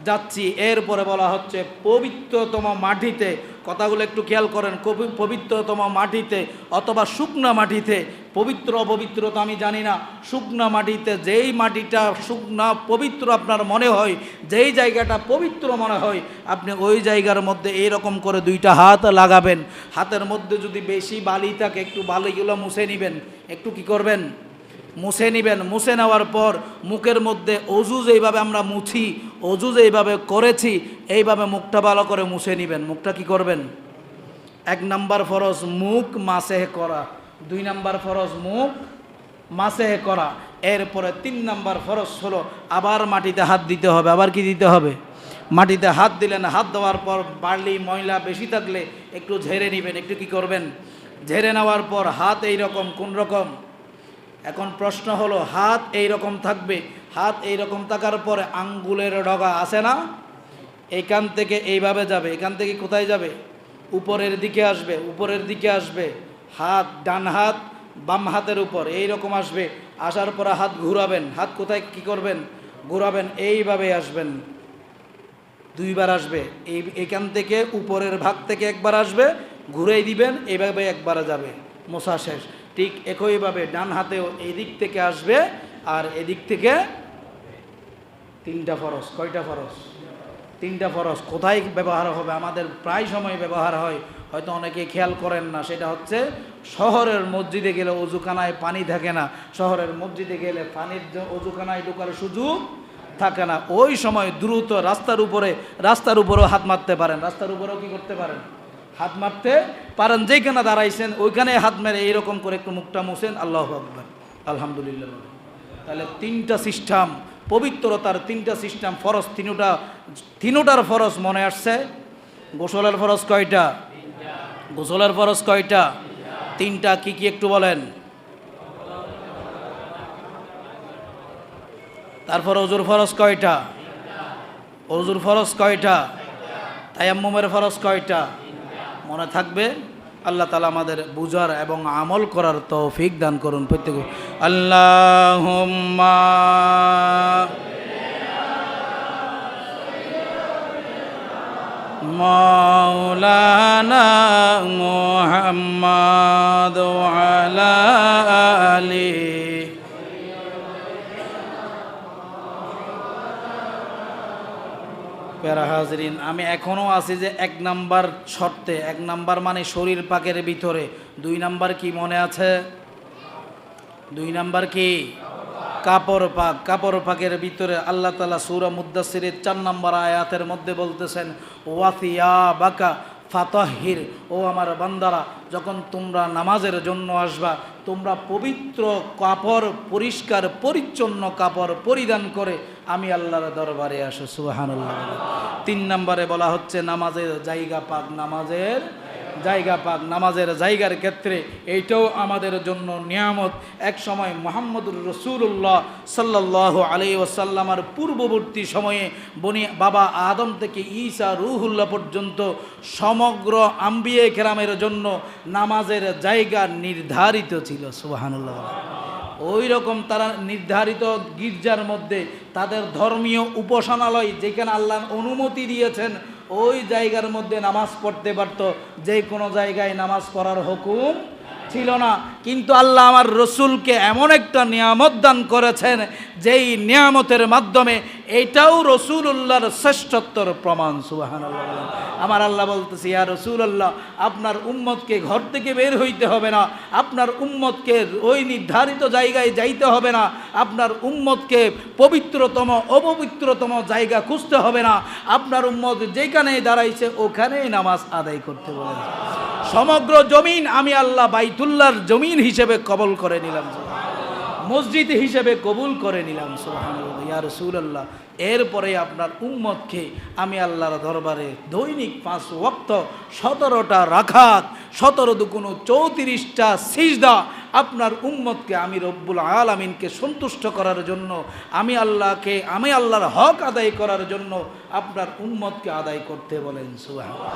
যাচ্ছি। এরপরে বলা হচ্ছে পবিত্রতম মাটিতে, কথাগুলো একটু খেয়াল করেন, পবিত্রতম মাটিতে অথবা শুকনা মাটিতে, পবিত্র অপবিত্র তো আমি জানি না, শুকনা মাটিতে, যেই মাটিটা শুকনা পবিত্র আপনার মনে হয়, যেই জায়গাটা পবিত্র মনে হয়, আপনি ওই জায়গার মধ্যে এইরকম করে দুইটা হাত লাগাবেন। হাতের মধ্যে যদি বেশি বালি থাকে, একটু বালিগুলো মুছে নেবেন, একটু কি করবেন? মুছে নেবেন। মুছে নেওয়ার পর মুখের মধ্যে অজু যেইভাবে আমরা মুছি, অজু যেইভাবে করেছি, এইভাবে মুখটা ভালো করে মুছে নেবেন। মুখটা কি করবেন? এক নাম্বার ফরজ মুখ মাসেহ করা, দুই নাম্বার ফরজ মুখ মাসেহ করা। এরপরে তিন নাম্বার ফরজ হলো আবার মাটিতে হাত দিতে হবে। আবার কি দিতে হবে? মাটিতে হাত দিলেন, হাত দেওয়ার পর বালি ময়লা বেশি থাকলে একটু ঝেড়ে নেবেন। একটু কি করবেন? ঝেড়ে নেওয়ার পর হাত এই রকম, কোন রকম? এখন প্রশ্ন হলো, হাত এই রকম থাকবে, হাত এই রকম থাকার পরে আঙ্গুলের ডগা আছে না, এইখান থেকে এইভাবে যাবে, এখান থেকে কোথায় যাবে? উপরের দিকে আসবে, উপরের দিকে আসবে। হাত, ডান হাত বাম হাতের উপর এই রকম আসবে। আসার পরে হাত ঘুরাবেন। হাত কোথায় কি করবেন? ঘুরাবেন, এইভাবে আসবেন, দুইবার আসবে। এইখান থেকে উপরের ভাগ থেকে একবার আসবে, ঘুরেই দিবেন, এইভাবে একবার যাবে, মোছা শেষ। ঠিক একইভাবে ডান হাতেও এই দিক থেকে আসবে, আর এদিক থেকে তিনটা ফরজ। কয়টা ফরজ? তিনটা ফরজ। কোথায় ব্যবহার হবে? আমাদের প্রায় সময় ব্যবহার হয়, হয়তো অনেকে খেয়াল করেন না, সেটা হচ্ছে শহরের মসজিদে গেলে অজুখানায় পানি থাকে না, শহরের মসজিদে গেলে পানির অজুখানায় ঢোকার সুযোগ থাকে না। ওই সময় দ্রুত রাস্তার উপরেও হাত মারতে পারেন, রাস্তার উপরেও কি করতে পারেন? হাত মারতে পারেন। যেখানে দাঁড়াইছেন ওইখানে হাত মেরে এইরকম করে একটু মুখটা মুছেন, আল্লাহু আকবার, আলহামদুলিল্লাহ। তাহলে তিনটা সিস্টেম, পবিত্রতার তিনটা সিস্টেম, ফরজ তিনটার ফরজ মনে আসছে। গোসলের ফরজ কয়টা? গোসলের ফরজ কয়টা? তিনটা। কি কি একটু বলেন। তারপর অজুর ফরজ কয়টা? অজুর ফরজ কয়টা? তায়াম্মুমের ফরজ কয়টা? মনে থাকবে। আল্লাহ তাআলা আমাদের বুঝার এবং আমল করার তৌফিক দান করুন প্রত্যেক। আল্লাহুম্মা মাওলানা মুহাম্মাদ ওয়া আলা আলিহি। প্যারা হাজরিন, আমি এখনও আছি যে এক নাম্বার শর্তে, এক নাম্বার মানে শরীর পাকের ভিতরে, দুই নাম্বার কি মনে আছে? দুই নাম্বার কি? কাপড় পাক। কাপড় পাকের ভিতরে আল্লাহ তাআলা সূরা মুদ্দাসসিরের 4 নম্বর আয়াতের মধ্যে বলতেছেন, ওয়াসিয়াবাকা ফাতাহির, ও আমার বান্দারা, যখন তোমরা নামাজের জন্য আসবা, তোমরা পবিত্র কাপড়, পরিষ্কার পরিচ্ছন্ন কাপড় পরিধান করে আমি আল্লাহর দরবারে আসো। সুবহানাল্লাহ। 3 নম্বরে বলা হচ্ছে নামাজের জায়গা পাক, নামাজের জায়গা পাক। নামাজের জায়গার ক্ষেত্রে এইটাও আমাদের জন্য নিয়ামত। এক সময় মুহাম্মদুর রাসূলুল্লাহ সাল্লাল্লাহু আলাইহি ওয়াসাল্লামের পূর্ববর্তী সময়ে বাবা আদম থেকে ঈসা রূহুল্লাহ পর্যন্ত সমগ্র আম্বিয়ে কেরামের জন্য নামাজের জায়গা নির্ধারিত ছিল। সুবহানাল্লাহ। ওই রকম তারা নির্ধারিত গির্জার মধ্যে তাদের ধর্মীয় উপাসনালয়, যেখানে আল্লাহ অনুমতি দিয়েছেন, ওই জায়গার মধ্যে নামাজ পড়তে পারত। যে কোনো জায়গায় নামাজ পড়ার হুকুম ছিল না, কিন্তু আল্লাহ আমার রসুলকে এমন একটা নিয়ামত দান করেছেন যেই নিয়ামতের মাধ্যমে এটাও রসুলুল্লাহর শ্রেষ্ঠত্বর প্রমাণ। সুবহানাল্লাহ। আমার আল্লাহ বলতেছে, ইয়া রসুলাল্লাহ, আপনার উম্মতকে ঘর থেকে বের হইতে হবে না, আপনার উম্মতকে ওই নির্ধারিত জায়গায় যাইতে হবে না, আপনার উম্মতকে পবিত্রতম অপবিত্রতম জায়গা খুঁজতে হবে না, আপনার উম্মত যেখানেই দাঁড়াইছে ওখানেই নামাজ আদায় করতে বলেছে। সমগ্র জমিন আমি আল্লাহ বাইতুল্লাহর জমিন হিসেবে কবুল করে নিলাম, মসজিদ হিসেবে কবুল করে নিলাম। সুবহানাল্লাহ। ইয়া রাসূলুল্লাহ, এরপরে আপনার উম্মতকে আমি আল্লাহর দরবারে দৈনিক 5 ওয়াক্ত 17টা রাকাত 17 দুগুণ 34টা সিজদা আপনার উম্মতকে আমি রব্বুল আলামিনকে সন্তুষ্ট করার জন্য, আমি আল্লাহর হক আদায় করার জন্য আপনার উম্মতকে আদায় করতে বলেন। সুবহানাল্লাহ।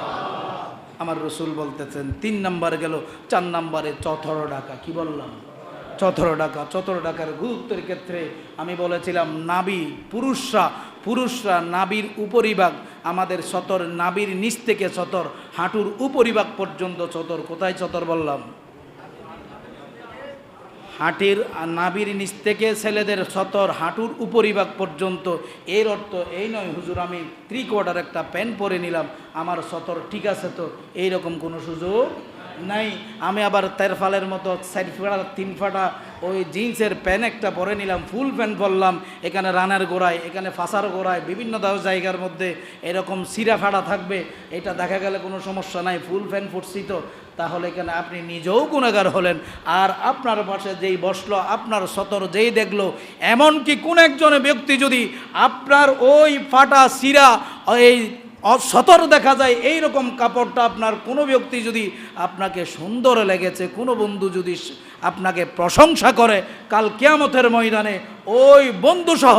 আমার রসুল বলতেছেন 3 নাম্বার গেল, 4 নাম্বারে 14 টাকা। কি বললাম? 14 টাকা। 14 টাকার গুরুত্বের ক্ষেত্রে আমি বলেছিলাম নাভি, পুরুষরা নাভির উপরিভাগ, আমাদের সতর নাভির নিচ থেকে সতর হাঁটুর উপরিভাগ পর্যন্ত সতর। কোথায় সতর বললাম? নাভির নিচ থেকে ছেলেদের সতর হাঁটুর উপরিভাগ পর্যন্ত। এর অর্থ এই নয় হুজুর আমি 3/4 একটা প্যান্ট পরে নিলাম, আমার সতর ঠিক আছে তো, এইরকম কোনো সুযোগ নাই। আমি আবার তেরফালের মতো 4 ফাটা 3 ফাটা ওই জিন্সের প্যান্ট একটা পরে নিলাম, ফুল প্যান্ট পরলাম, এখানে রানের গোড়ায়, এখানে ফাঁসার গোড়ায়, বিভিন্ন জায়গার মধ্যে এরকম সিরা ফাটা থাকবে, এটা দেখা গেলে কোনো সমস্যা নাই, ফুল প্যান্ট পরছি তো। তাহলে এখানে আপনি নিজেও গুনাহগার হলেন, আর আপনার পাশে যেই বসলো, আপনার সতর যেই দেখলো, এমনকি কোন একজন ব্যক্তি যদি আপনার ওই ফাটা সিরা এই সতর দেখা যায় এই রকম কাপড়টা আপনার কোনো ব্যক্তি যদি আপনাকে সুন্দর লেগেছে, কোনো বন্ধু যদি আপনাকে প্রশংসা করে, কাল কিয়ামতের ময়দানে ওই বন্ধুসহ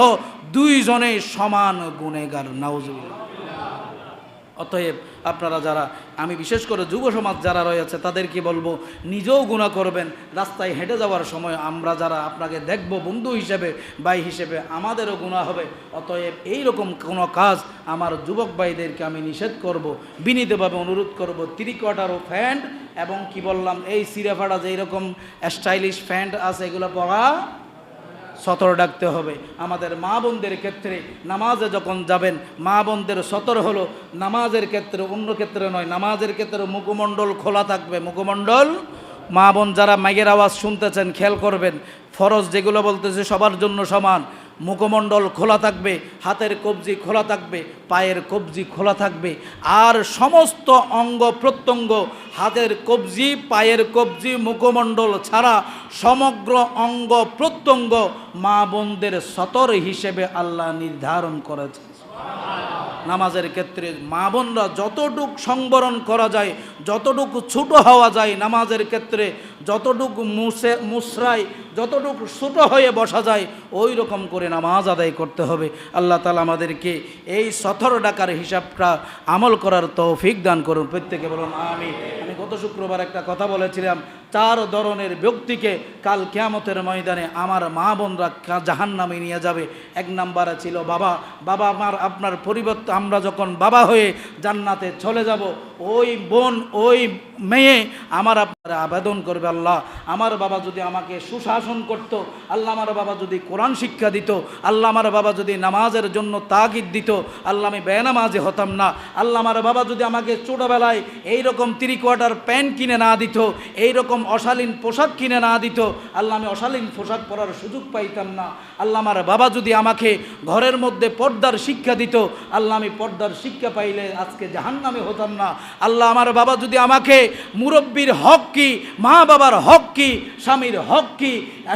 2 জনেই সমান গুনেহগার। নাউজুবিল্লাহ। অতএব আপনারা যারা, আমি বিশেষ করে যুব সমাজ যারা রয়েছে তাদেরকে বলবো, নিজেও গুনাহ করবেন, রাস্তায় হেঁটে যাওয়ার সময় আমরা যারা আপনাকে দেখব বন্ধু হিসেবে, ভাই হিসেবে, আমাদেরও গুনাহ হবে। অতএব এই রকম কোনো কাজ আমার যুবক ভাইদেরকে আমি নিষেধ করব, বিনীতভাবে অনুরোধ করব। 3/4 প্যান্ট এবং কি বললাম, এই সিরাফাড়া যেই রকম স্টাইলিশ প্যান্ট আছে এগুলো পরা, সতর ডাকতে হবে। আমাদের মা বোনদের ক্ষেত্রে নামাজে যখন যাবেন, মা বোনদের সতর হলো নামাজের ক্ষেত্রে, অন্য ক্ষেত্রে নয়, নামাজের ক্ষেত্রে মুখমণ্ডল খোলা থাকবে। মুখমণ্ডল, মা বোন যারা মাইকের আওয়াজ শুনতেছেন খেয়াল করবেন, ফরজ যেগুলো বলতেছে সবার জন্য সমান। মুখমণ্ডল খোলা থাকবে, হাতের কবজি খোলা থাকবে, পায়ের কবজি খোলা থাকবে, আর সমস্ত অঙ্গ প্রত্যঙ্গ, হাতের কবজি, পায়ের কবজি, মুখমণ্ডল ছাড়া সমগ্র অঙ্গ প্রত্যঙ্গ মা বোনদের সতর হিসেবে আল্লাহ নির্ধারণ করেছে। নামাজের ক্ষেত্রে মা বোনরা যতটুক সংবরণ করা যায়, যতটুকু ছোটো হওয়া যায়, নামাজের ক্ষেত্রে যতটুকু মুসরাই, যতটুকু ছোটো হয়ে বসা যায়, ওই রকম করে নামাজ আদায় করতে হবে। আল্লাহ তাআলা আমাদেরকে এই সতর ডাকার হিসাবটা আমল করার তৌফিক দান করুন। প্রত্যেকে বলুন আমিন। আমি গত শুক্রবার একটা কথা বলেছিলাম, 4 ধরনের ব্যক্তিকে কাল কিয়ামতের ময়দানে আমার মা বোনরা জাহান্নামে নিয়ে যাবে। 1 নম্বরে ছিল বাবা। আমার আপনার পরিবর্তে আমরা যখন বাবা হয়ে জান্নাতে চলে যাব, ওই বোন, ওই মেয়ে আমার আপনার আবেদন করবে, আল্লাহ আমার বাবা যদি আমাকে সুশাসন করত, আল্লাহ আমার বাবা যদি কোরআন শিক্ষা দিত, আল্লাহ আমার বাবা যদি নামাজের জন্য তাগিদ দিত, আল্লাহ আমি বেনামাজি হতাম না, আল্লাহ আমার বাবা যদি আমাকে ছোটোবেলায় এইরকম 3/4 প্যান্ট কিনে না দিত, এইরকম অশালীন পোশাক কিনে না দিত, আল্লাহ আমি অশালীন পোশাক পরার সুযোগ পাইতাম না, আল্লাহ আমার বাবা যদি আমাকে ঘরের মধ্যে পর্দার শিক্ষা দিত, আল্লাহ আমি পর্দার শিক্ষা পাইলে আজকে জাহান্নামে হতাম না, আল্লাহ আমার বাবা যদি আমাকে মুরব্বির হক কি, মা বাবার হক কি, স্বামীর হক কি,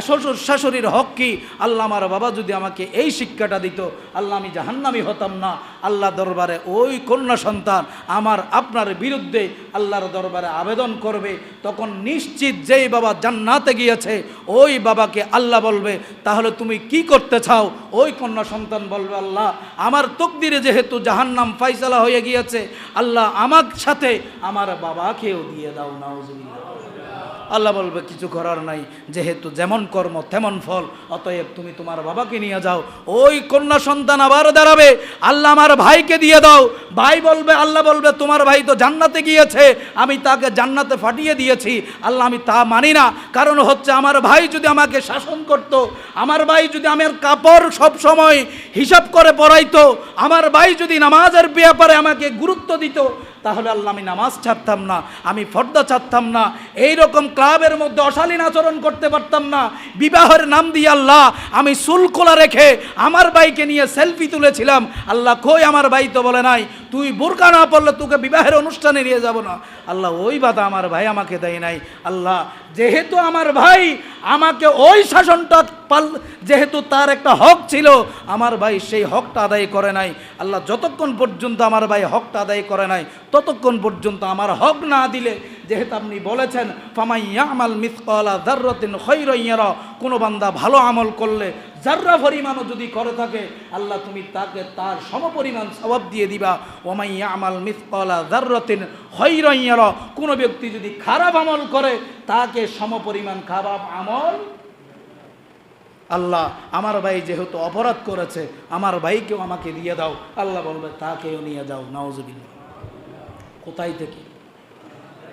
শ্বশুর শাশুড়ির হক কি, আল্লাহ আমার বাবা যদি আমাকে এই শিক্ষাটা দিত, আল্লাহ আমি জাহান্নামী হতাম না। আল্লাহ দরবারে ওই কন্যা সন্তান আমার আপনার বিরুদ্ধে আল্লাহর দরবারে আবেদন করবে, তখন নিশ্চিত যেই বাবা জান্নাতে গিয়েছে ওই বাবাকে আল্লাহ বলবে, তাহলে তুমি কি করতে চাও? ওই কন্যা সন্তান বলবে, আল্লাহ আমার তকদিরে যেহেতু জাহান্নাম ফাইসালা হয়ে গিয়েছে, আল্লাহ আমার সাথে আমার বাবাকেও দিয়ে দাও। নাউজুবিল্লাহ। আল্লাহ বলবে কিছু করার নাই, যেহেতু যেমন কর্ম তেমন ফল, অতএব তুমি তোমার বাবাকে নিয়ে যাও। ওই কন্যা সন্তান আবার দাঁড়াবে, আল্লাহ আমার ভাইকে দিয়ে দাও। ভাই বলবে, আল্লাহ বলবে তোমার ভাই তো জান্নাতে গিয়েছে, আমি তাকে জান্নাতে পাঠিয়ে দিয়েছি। আল্লাহ আমি তা মানি না, কারণ হচ্ছে আমার ভাই যদি আমাকে শাসন করত, আমার ভাই যদি আমার কাপড় সব সময় হিসাব করে পরাইতো, আমার ভাই যদি নামাজের ব্যাপারে আমাকে গুরুত্ব দিত, তাহলে আল্লাহ আমি নামাজ ছাড়তাম না, আমি ফর্দা ছাড়তাম না, এই রকম ক্লাবের মধ্যে অশালীন আচরণ করতে পারতাম না। বিবাহের নাম দিয়ে আল্লাহ আমি চুল খোলা রেখে আমার ভাইকে নিয়ে সেলফি তুলেছিলাম। আল্লাহ কই আমার ভাই তো বলে নাই তুই বোরকা না পড়লে তোকে বিবাহের অনুষ্ঠানে নিয়ে যাব না। আল্লাহ ওই বাধা আমার ভাই আমাকে দেয় নাই। আল্লাহ যেহেতু আমার ভাই আমাকে ওই শাসনটা যেহেতু তার একটা হক ছিল, আমার ভাই সেই হকটা আদায় করে নাই। আল্লাহ যতক্ষণ পর্যন্ত আমার ভাই হকটা আদায় করে নাই, ততক্ষণ পর্যন্ত আমার হক না দিলে, যেহেতু আপনি বলেছেন ফামান ইয়ামাল মিসকালা যাররাতিন খায়রান ইয়ারা, কোনো বান্দা ভালো আমল করলে যাররা পরিমাণও যদি করে থাকে, আল্লাহ তুমি তাকে তার সমপরিমাণ সওয়াব দিয়ে দিবা। ওমান ইয়ামাল মিসকালা যাররাতিন খায়রান ইয়ারা, কোনো ব্যক্তি যদি খারাপ আমল করে তাকে সমপরিমাণ খারাপ আমল। আল্লাহ আমার ভাই যেহেতু অপরাধ করেছে, আমার ভাইকেও আমাকে দিয়ে দাও। আল্লাহ বলবে তাকেও নিয়ে যাও। নাউজুবিল্লাহ। কোথায় থেকে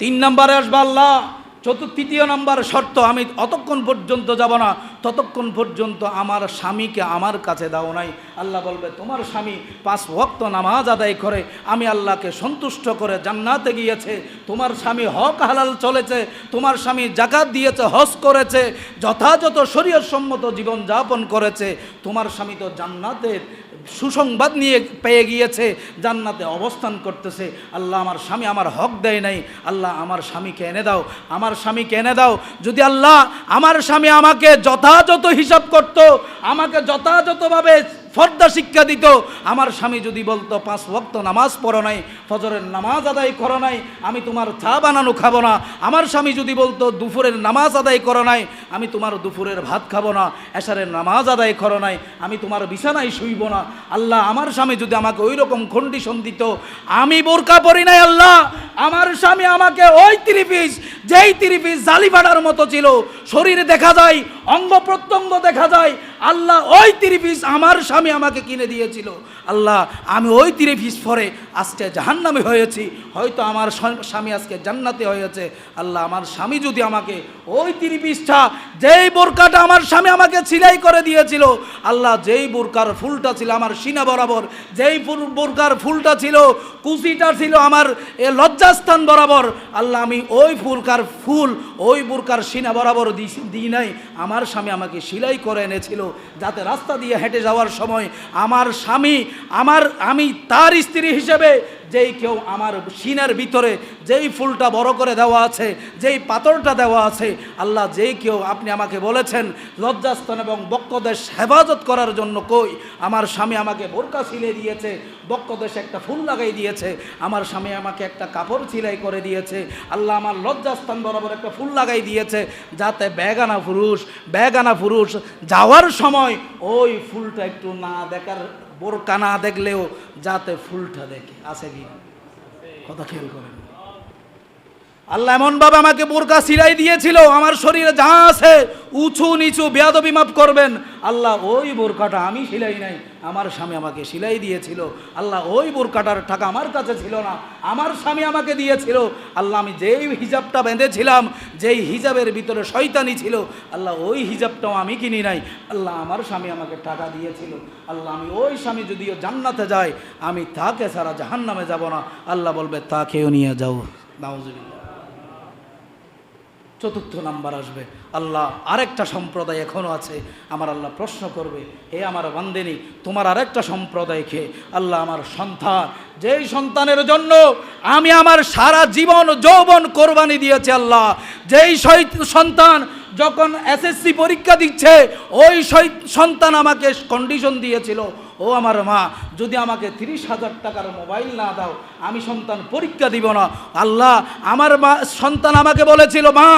3 নম্বরে আসবে আল্লাহ। তৃতীয় নম্বর শর্ত, আমি অতক্ষণ পর্যন্ত যাব না ততক্ষণ পর্যন্ত আমার স্বামীকে আমার কাছে দাও নাই। আল্লাহ বলবে তোমার স্বামী 5 ওয়াক্ত নামাজ আদায় করে আমি আল্লাহকে সন্তুষ্ট করে জান্নাতে গিয়েছে, তোমার স্বামী হক হালাল চলেছে, তোমার স্বামী যাকাত দিয়েছে, হজ করেছে, যথাযথ শরীয়ত সম্মত জীবন যাপন করেছে, তোমার স্বামী তো জান্নাতের সুসংবাদ নিয়ে পেয়ে গিয়েছে, জান্নাতে অবস্থান করতেছে। আল্লাহ আমার স্বামী আমার হক দেয় নাই, আল্লাহ আমার স্বামীকে এনে দাও, আমার স্বামীকে এনে দাও। যদি আল্লাহ আমার স্বামী আমাকে যথাযথ হিসাব করত, আমাকে যথাযথভাবে ফর্দা শিক্ষা দিত, আমার স্বামী যদি বলতো 5 ওয়াক্ত নামাজ পড়ো নাই, ফজরের নামাজ আদায় করো নাই, আমি তোমার চা বানানো খাবো না, আমার স্বামী যদি বলতো দুপুরের নামাজ আদায় করো নাই, আমি তোমার দুপুরের ভাত খাবো না, এশারের নামাজ আদায় করো নাই, আমি তোমার বিছানায় শুইব না, আল্লাহ আমার স্বামী যদি আমাকে ওই রকম কন্ডিশন দিত, আমি বোরকা পরি নাই, আল্লাহ আমার স্বামী আমাকে ওই 3 পিস, যেই 3 পিস জালিবাড়ার মতো ছিল, শরীরে দেখা যায়, অঙ্গ প্রত্যঙ্গ দেখা যায়, আল্লাহ ওই 3 পিস আমার স্বামী আমাকে কিনে দিয়েছিল। আল্লাহ আমি ওই 3 পিস পরে আজকে জাহান্নামে হয়েছি, হয়তো আমার স্বামী আজকে জান্নাতে হয়েছে। আল্লাহ আমার স্বামী যদি আমাকে ওই 3 পিসটা, যেই বোরকাটা আমার স্বামী আমাকে সেলাই করে দিয়েছিল, আল্লাহ যেই বোরকার ফুলটা ছিল আমার সিনা বরাবর, যেই বোরকার ফুলটা ছিল, কুচিটা ছিল আমার লজ্জাস্থান বরাবর, আল্লাহ আমি ওই ফুল ওই বোরকার সিনা বরাবর দিই নাই, আমার স্বামী আমাকে সেলাই করে এনেছিল, যাতে রাস্তা দিয়ে হেঁটে যাওয়ার সময় আমার স্বামী আমি তার স্ত্রী হিসেবে যেই কেউ আমার সিনার ভিতরে যেই ফুলটা বড় করে দেওয়া আছে, যেই পাথরটা দেওয়া আছে, আল্লাহ যেই কেউ আপনি আমাকে বলেছেন লজ্জাস্থান এবং বক্ষদেশ হেফাজত করার জন্য, কই আমার স্বামী আমাকে বোরকা সিলাই দিয়েছে, বক্ষদেশে একটা ফুল লাগাই দিয়েছে, আমার স্বামী আমাকে একটা কাপড় সিলাই করে দিয়েছে, আল্লাহ আমার লজ্জাস্থান বরাবর একটা ফুল লাগাই দিয়েছে, যাতে বেগানা পুরুষ যাওয়ার সময় ওই ফুলটা একটু না দেখার, বোরকা না দেখলেও যাতে ফুলটা দেখে। আছে কি কথা খেয়াল করেন? আল্লাহ এমনভাবে আমাকে বোরকা সিলাই দিয়েছিল, আমার শরীরে যা আছে উঁচু নিচু বেয়াদবি মাফ করবেন, আল্লাহ ওই বোরকাটা আমি সিলাই নাই, আমার স্বামী আমাকে সিলাই দিয়েছিল। আল্লাহ ওই বোরকাটার টাকা আমার কাছে ছিল না, আমার স্বামী আমাকে দিয়েছিল। আল্লাহ আমি যেই হিজাবটা বেঁধেছিলাম, যেই হিজাবের ভিতরে শয়তানি ছিল, আল্লাহ ওই হিজাবটাও আমি কিনি নাই, আল্লাহ আমার স্বামী আমাকে টাকা দিয়েছিল। আল্লাহ আমি ওই স্বামী যদিও জান্নাতে যায়, আমি তাকে ছাড়া জাহান্নামে যাব না। আল্লাহ বলবে তাকেও নিয়ে যাও। নাউজুবিল্লাহ। 4 নাম্বার আসবে, আল্লাহ আরেকটা সম্প্রদায় এখনও আছে, আমার আল্লাহ প্রশ্ন করবে, হে আমার বান্দেনি তোমার আরেকটা সম্প্রদায়কে, আল্লাহ আমার সন্তান, যেই সন্তানের জন্য আমি আমার সারা জীবন যৌবন কোরবানি দিয়েছি, আল্লাহ যেই সন্তান যখন এসএসসি পরীক্ষা দিচ্ছে, ওই সন্তান আমাকে কন্ডিশন দিয়েছিল, ও আমার মা, যদি আমাকে 30,000 টাকার মোবাইল না দাও আমি সন্তান পরীক্ষা দিব না। আল্লাহ, আমার মা সন্তান আমাকে বলেছিল, মা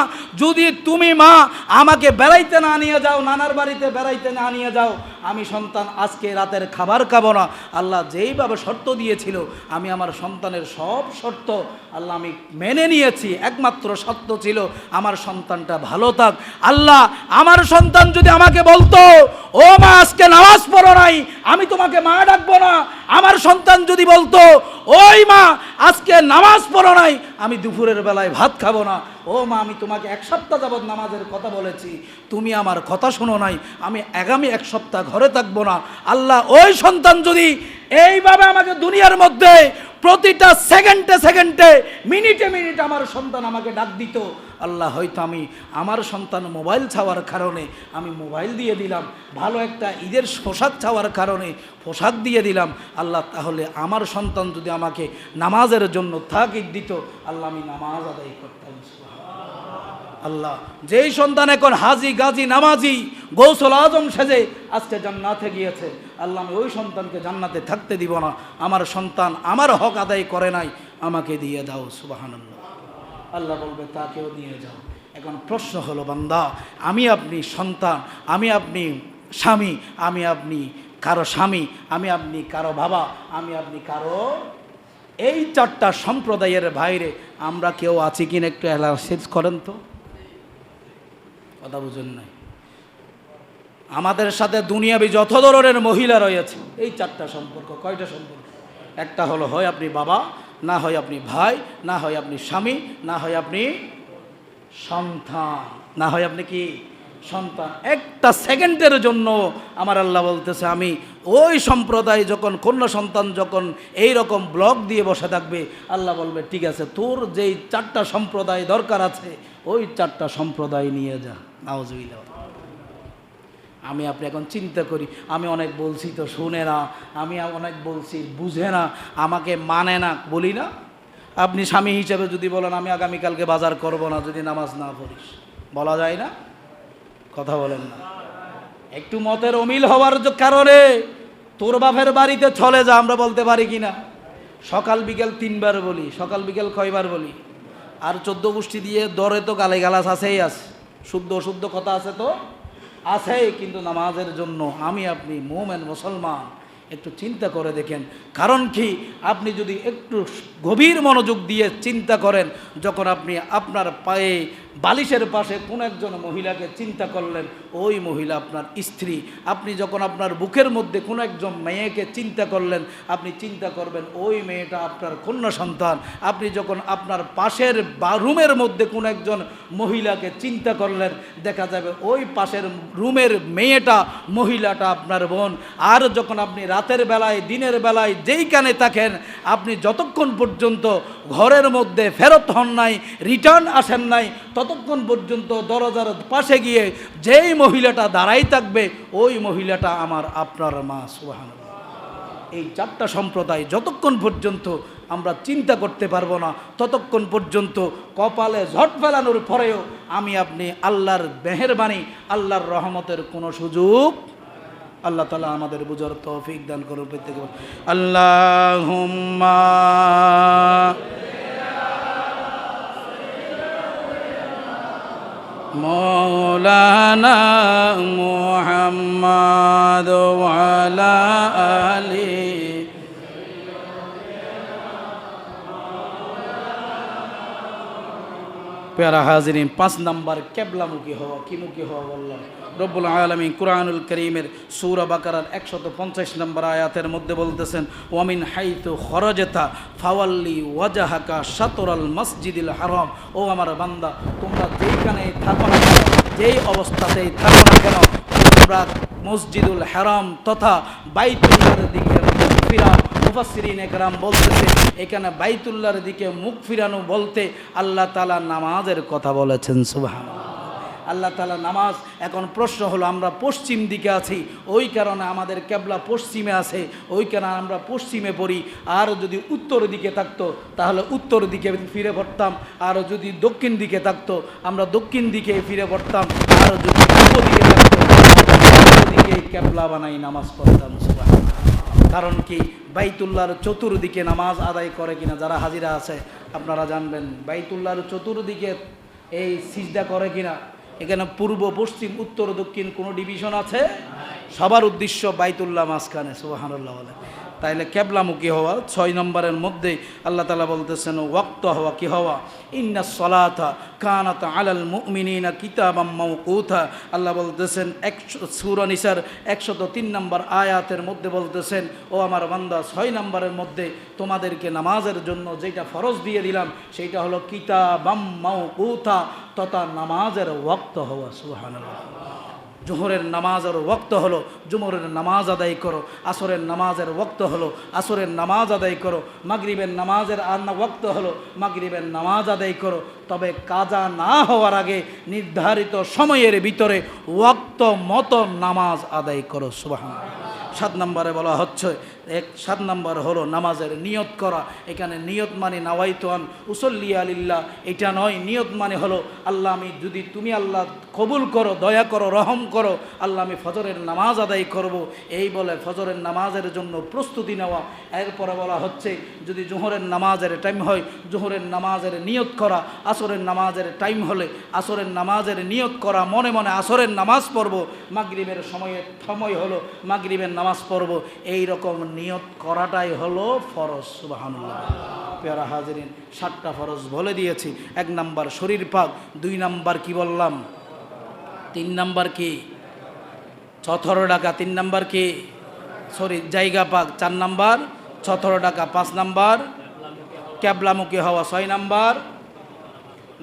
যদি তুমি মা আমাকে বেড়াইতে না নিয়ে যাও, নানার বাড়িতে বেড়াইতে না নিয়ে যাও, আমি সন্তান আজকে রাতের খাবার খাবো না। আল্লাহ যেইভাবে শর্ত দিয়েছিল আমি আমার সন্তানের সব শর্ত আল্লাহ আমি মেনে নিয়েছি। একমাত্র শর্ত ছিল আমার সন্তানটা ভালো থাক। আল্লাহ, আমার সন্তান যদি আমাকে বলতো, ও মা আজকে নামাজ পড়ো নাই, আমি তোমাকে মা ডাকবো না। আমার সন্তান যদি বলতো, ওই মা আজকে নামাজ পড়ো নাই, আমি দুপুরের বেলায় ভাত খাবো না। ও মা, আমি তোমাকে 1 সপ্তাহ যাবৎ নামাজের কথা বলেছি, তুমি আমার কথা শোনো নাই, আমি আগামী 1 সপ্তাহ ঘরে থাকবো না। আল্লাহ, ওই সন্তান যদি এইভাবে আমাকে দুনিয়ার মধ্যে প্রতিটা সেকেন্ডে সেকেন্ডে মিনিটে মিনিটে আমার সন্তান আমাকে ডাক দিত, আল্লাহ হয়তো আমি আমার সন্তান মোবাইল ছাওয়ার কারণে আমি মোবাইল দিয়ে দিলাম, ভালো একটা ঈদের পোশাক ছাওয়ার কারণে পোশাক দিয়ে দিলাম। আল্লাহ, তাহলে আমার সন্তান যদি আমাকে নামাজের জন্য তাকিদ দিত, আল্লাহ আমি নামাজ আদায় করতাম। আল্লাহ, যেই সন্তান এখন হাজি গাজী নামাজি গৌসুল আজম সেজে আজকে জান্নাতে গিয়েছে, আল্লাহ আমি ওই সন্তানকে জান্নাতে থাকতে দিব না। আমার সন্তান আমার হক আদায় করে নাই, আমাকে দিয়ে দাও। সুবহানাল্লাহ। আল্লাহ বলবে তাকেও নিয়ে যাও। এখন প্রশ্ন হলো, বান্দা, আমি আপনি সন্তান, আমি আপনি স্বামী, আমি আপনি কারো স্বামী, আমি আপনি কারো বাবা, আমি আপনি কারো, এই 4টা সম্প্রদায়ের বাইরে আমরা কেউ আছি কিনা একটু অ্যানালাইসিস করেন তো। কথা বুঝেন নাই? আমাদের সাথে দুনিয়াবি যত ধরনের মহিলা রয়েছে, এই 4টা সম্পর্ক। কয়টা সম্পর্ক? একটা হলো হয় আপনি বাবা, না হয় আপনি ভাই, না হয় আপনি স্বামী, না হয় আপনি সন্তান, না হয় আপনি কি সন্তান। একটা সেকেন্ডের জন্য আমার আল্লাহ বলতেছে, আমি ওই সম্প্রদায় যখন কন্যা সন্তান যখন এই রকম ব্লক দিয়ে বসে থাকবে, আল্লাহ বলবে ঠিক আছে, তোর যেই 4টা সম্প্রদায় দরকার আছে ওই 4টা সম্প্রদায় নিয়ে যা। নাউজুবিল্লাহ। আমি আপনি এখন চিন্তা করি, আমি অনেক বলছি তো শুনে না, আমি অনেক বলছি বুঝে না, আমাকে মানে না, বলি না। আপনি স্বামী হিসেবে যদি বলেন আমি আগামীকালকে বাজার করব না যদি নামাজ না পড়িস, বলা যায় না? কথা বলেন না। একটু মতের অমিল হওয়ার কারণে তোর বাপের বাড়িতে চলে যা, আমরা বলতে পারি কি না? সকাল বিকেল 3 বার বলি। সকাল বিকেল কয়বার বলি? আর 14 গোষ্ঠী দিয়ে দরে তো গালে গালাস আছেই আছে, শুদ্ধ অশুদ্ধ কথা আছে তো আছে, কিন্তু নামাজের জন্য আমি আপনি মুমিন মুসলমান একটু চিন্তা করে দেখেন। কারণ কি, আপনি যদি একটু গভীর মনোযোগ দিয়ে চিন্তা করেন, যখন আপনি আপনার পায়ে বালিশের পাশে কোন একজন মহিলাকে চিন্তা করলেন, ওই মহিলা আপনার স্ত্রী। আপনি যখন আপনার বুকের মধ্যে কোন একজন মেয়েকে চিন্তা করলেন, আপনি চিন্তা করবেন ওই মেয়েটা আপনার কন্যা সন্তান। আপনি যখন আপনার পাশের রুমের মধ্যে কোন একজন মহিলাকে চিন্তা করলেন, দেখা যাবে ওই পাশের রুমের মেয়েটা মহিলাটা আপনার বোন। আর যখন আপনি রাতের বেলায় দিনের বেলায় যেইখানে থাকেন, আপনি যতক্ষণ পর্যন্ত ঘরের মধ্যে ফেরত হন নাই, রিটার্ন আসেন নাই, ততক্ষণ পর্যন্ত দরজার পাশে গিয়ে যেই মহিলাটা দাঁড়াই থাকবে ওই মহিলাটা আমার আপনার মা। সুবহানাল্লাহ। এই 4টা সম্প্রদায় যতক্ষণ পর্যন্ত আমরা চিন্তা করতে পারবো না, ততক্ষণ পর্যন্ত কপালে ঝট ফেলানোর পরেও আমি আপনি আল্লাহর মেহেরবানি, আল্লাহর রহমতের কোনো সুযোগ। আল্লাহ তাআলা আমাদের বুঝার তৌফিক দান করুন। প্রত্যেকে আল্লাহুম্মা মৌলানা মুহাম্মদ ওয়া আলা আলি। প্যারা হাজিরিন, 5 নাম্বার কেবলামুখী হওয়া। কি মুখী হওয়া বললাম? রব্বুল আলামিন কুরআনুল কারীমের সূরা বাকারার 150 নম্বর আয়াতের মধ্যে বলতেছেন, ওয়ামিন হাইতু খরাজাতা ফাওয়াল্লি ওয়াজহাকা শাতরাল মসজিদিল হারাম। ও আমার বান্দা, তোমরা যেইখানেই থাকো না কেন, যেই অবস্থাতেই থাকো না কেন, তোমরা মসজিদুল হারাম তথা বাইতুল্লাহর দিকে মুখ ফিরাও। মুফাসসিরিন একরাম বলতেছে, এখানে বাইতুল্লাহর দিকে মুখ ফিরানো বলতে আল্লাহ তাআলা নামাজের কথা বলেছেন। সুবহানাল্লাহ। আল্লাহ তাআলা নামাজ। এখন প্রশ্ন হলো, আমরা পশ্চিম দিকে আছি, ওই কারণে আমাদের কেবলা পশ্চিমে আছে, ওই কারণে আমরা পশ্চিমে পড়ি। আর যদি উত্তর দিকে থাকতো তাহলে উত্তর দিকে ফিরে পড়তাম, আর যদি দক্ষিণ দিকে থাকতো আমরা দক্ষিণ দিকে ফিরে পড়তাম, আর যদি পূর্ব দিকে থাকতো পূর্ব দিকে কেবলা বানাই নামাজ পড়তাম। সুবহানাল্লাহ। কারণ কি, বাইতুল্লাহর চতুর্দিকে নামাজ আদায় করে কিনা, যারা হাজিরা আছে আপনারা জানবেন, বাইতুল্লাহর চতুর্দিকে এই সিজদা করে কিনা। এখানে পূর্ব পশ্চিম উত্তর দক্ষিণ কোনো ডিভিশন আছে? সবার উদ্দেশ্য বাইতুল্লাহ মাঝখানে। সুবহানাল্লাহ বলে। তাইলে কেবলামুখী হওয়া 6 নম্বরের মধ্যে আল্লাহ তাআলা বলতেছেন ওয়াক্ত হওয়া কি হওয়া, ইন্নাস সালাতা কানাত আলাল মুমিনিনা কিতাবাম মাওকুতা। আল্লাহ বলতেছেন সূরা নিসার 103 নম্বর আয়াতের মধ্যে বলতেছেন, ও আমার বান্দা 6 নম্বরের মধ্যে তোমাদেরকে নামাজের জন্য যেটা ফরজ দিয়ে দিলাম সেটা হলো কিতাবাম মাওকুতা, তথা নামাজের ওয়াক্ত হওয়া। সুবহানাল্লাহ। জোহরের নামাজের ওয়াক্ত হলো জোহরের নামাজ আদায় করো, আসরের নামাজের ওয়াক্ত হলো আসরের নামাজ আদায় করো, মাগরিবের নামাজের ওয়াক্ত হলো মাগরিবের নামাজ আদায় করো। তবে কাজা না হওয়ার আগে নির্ধারিত সময়ের ভিতরে ওয়াক্ত মতো নামাজ আদায় করো। সুবহানাল্লাহ। 7 নম্বরে বলা হচ্ছে 7 নম্বর হলো নামাজের নিয়ত করা। এখানে নিয়ত মানে নাওয়াইতু আন উসল্লি আলিল্লাহ, এটা নয়। নিয়ত মানে হলো আল্লাহ, আমি যদি তুমি আল্লাহ কবুল করো, দয়া করো, রহম করো, আল্লাহ আমি ফজরের নামাজ আদায় করব, এই বলে ফজরের নামাজের জন্য প্রস্তুতি নেওয়া। এরপরে বলা হচ্ছে যদি জোহরের নামাজের টাইম হয় জোহরের নামাজের নিয়ত করা, আসরের নামাজের টাইম হলে আসরের নামাজের নিয়ত করা, মনে মনে আসরের নামাজ পড়ব, মাগরিবের সময় হলো মাগরিবের নামাজ পড়ব, এই রকম নিয়ত করাটাই হলো ফরজ। সুবহানাল্লাহ। পেয়ারা হাজিরিন, 7টা ফরজ বলে দিয়েছি। 1 নাম্বার শরীর পাক, 2 নাম্বার কি বললাম, 3 নাম্বার কি চথর ডাকা, 3 নাম্বার কি জায়গা পাক, 4 নাম্বার চথর ডাকা, 5 নাম্বার ক্যাবলামুখী হওয়া, 6 নাম্বার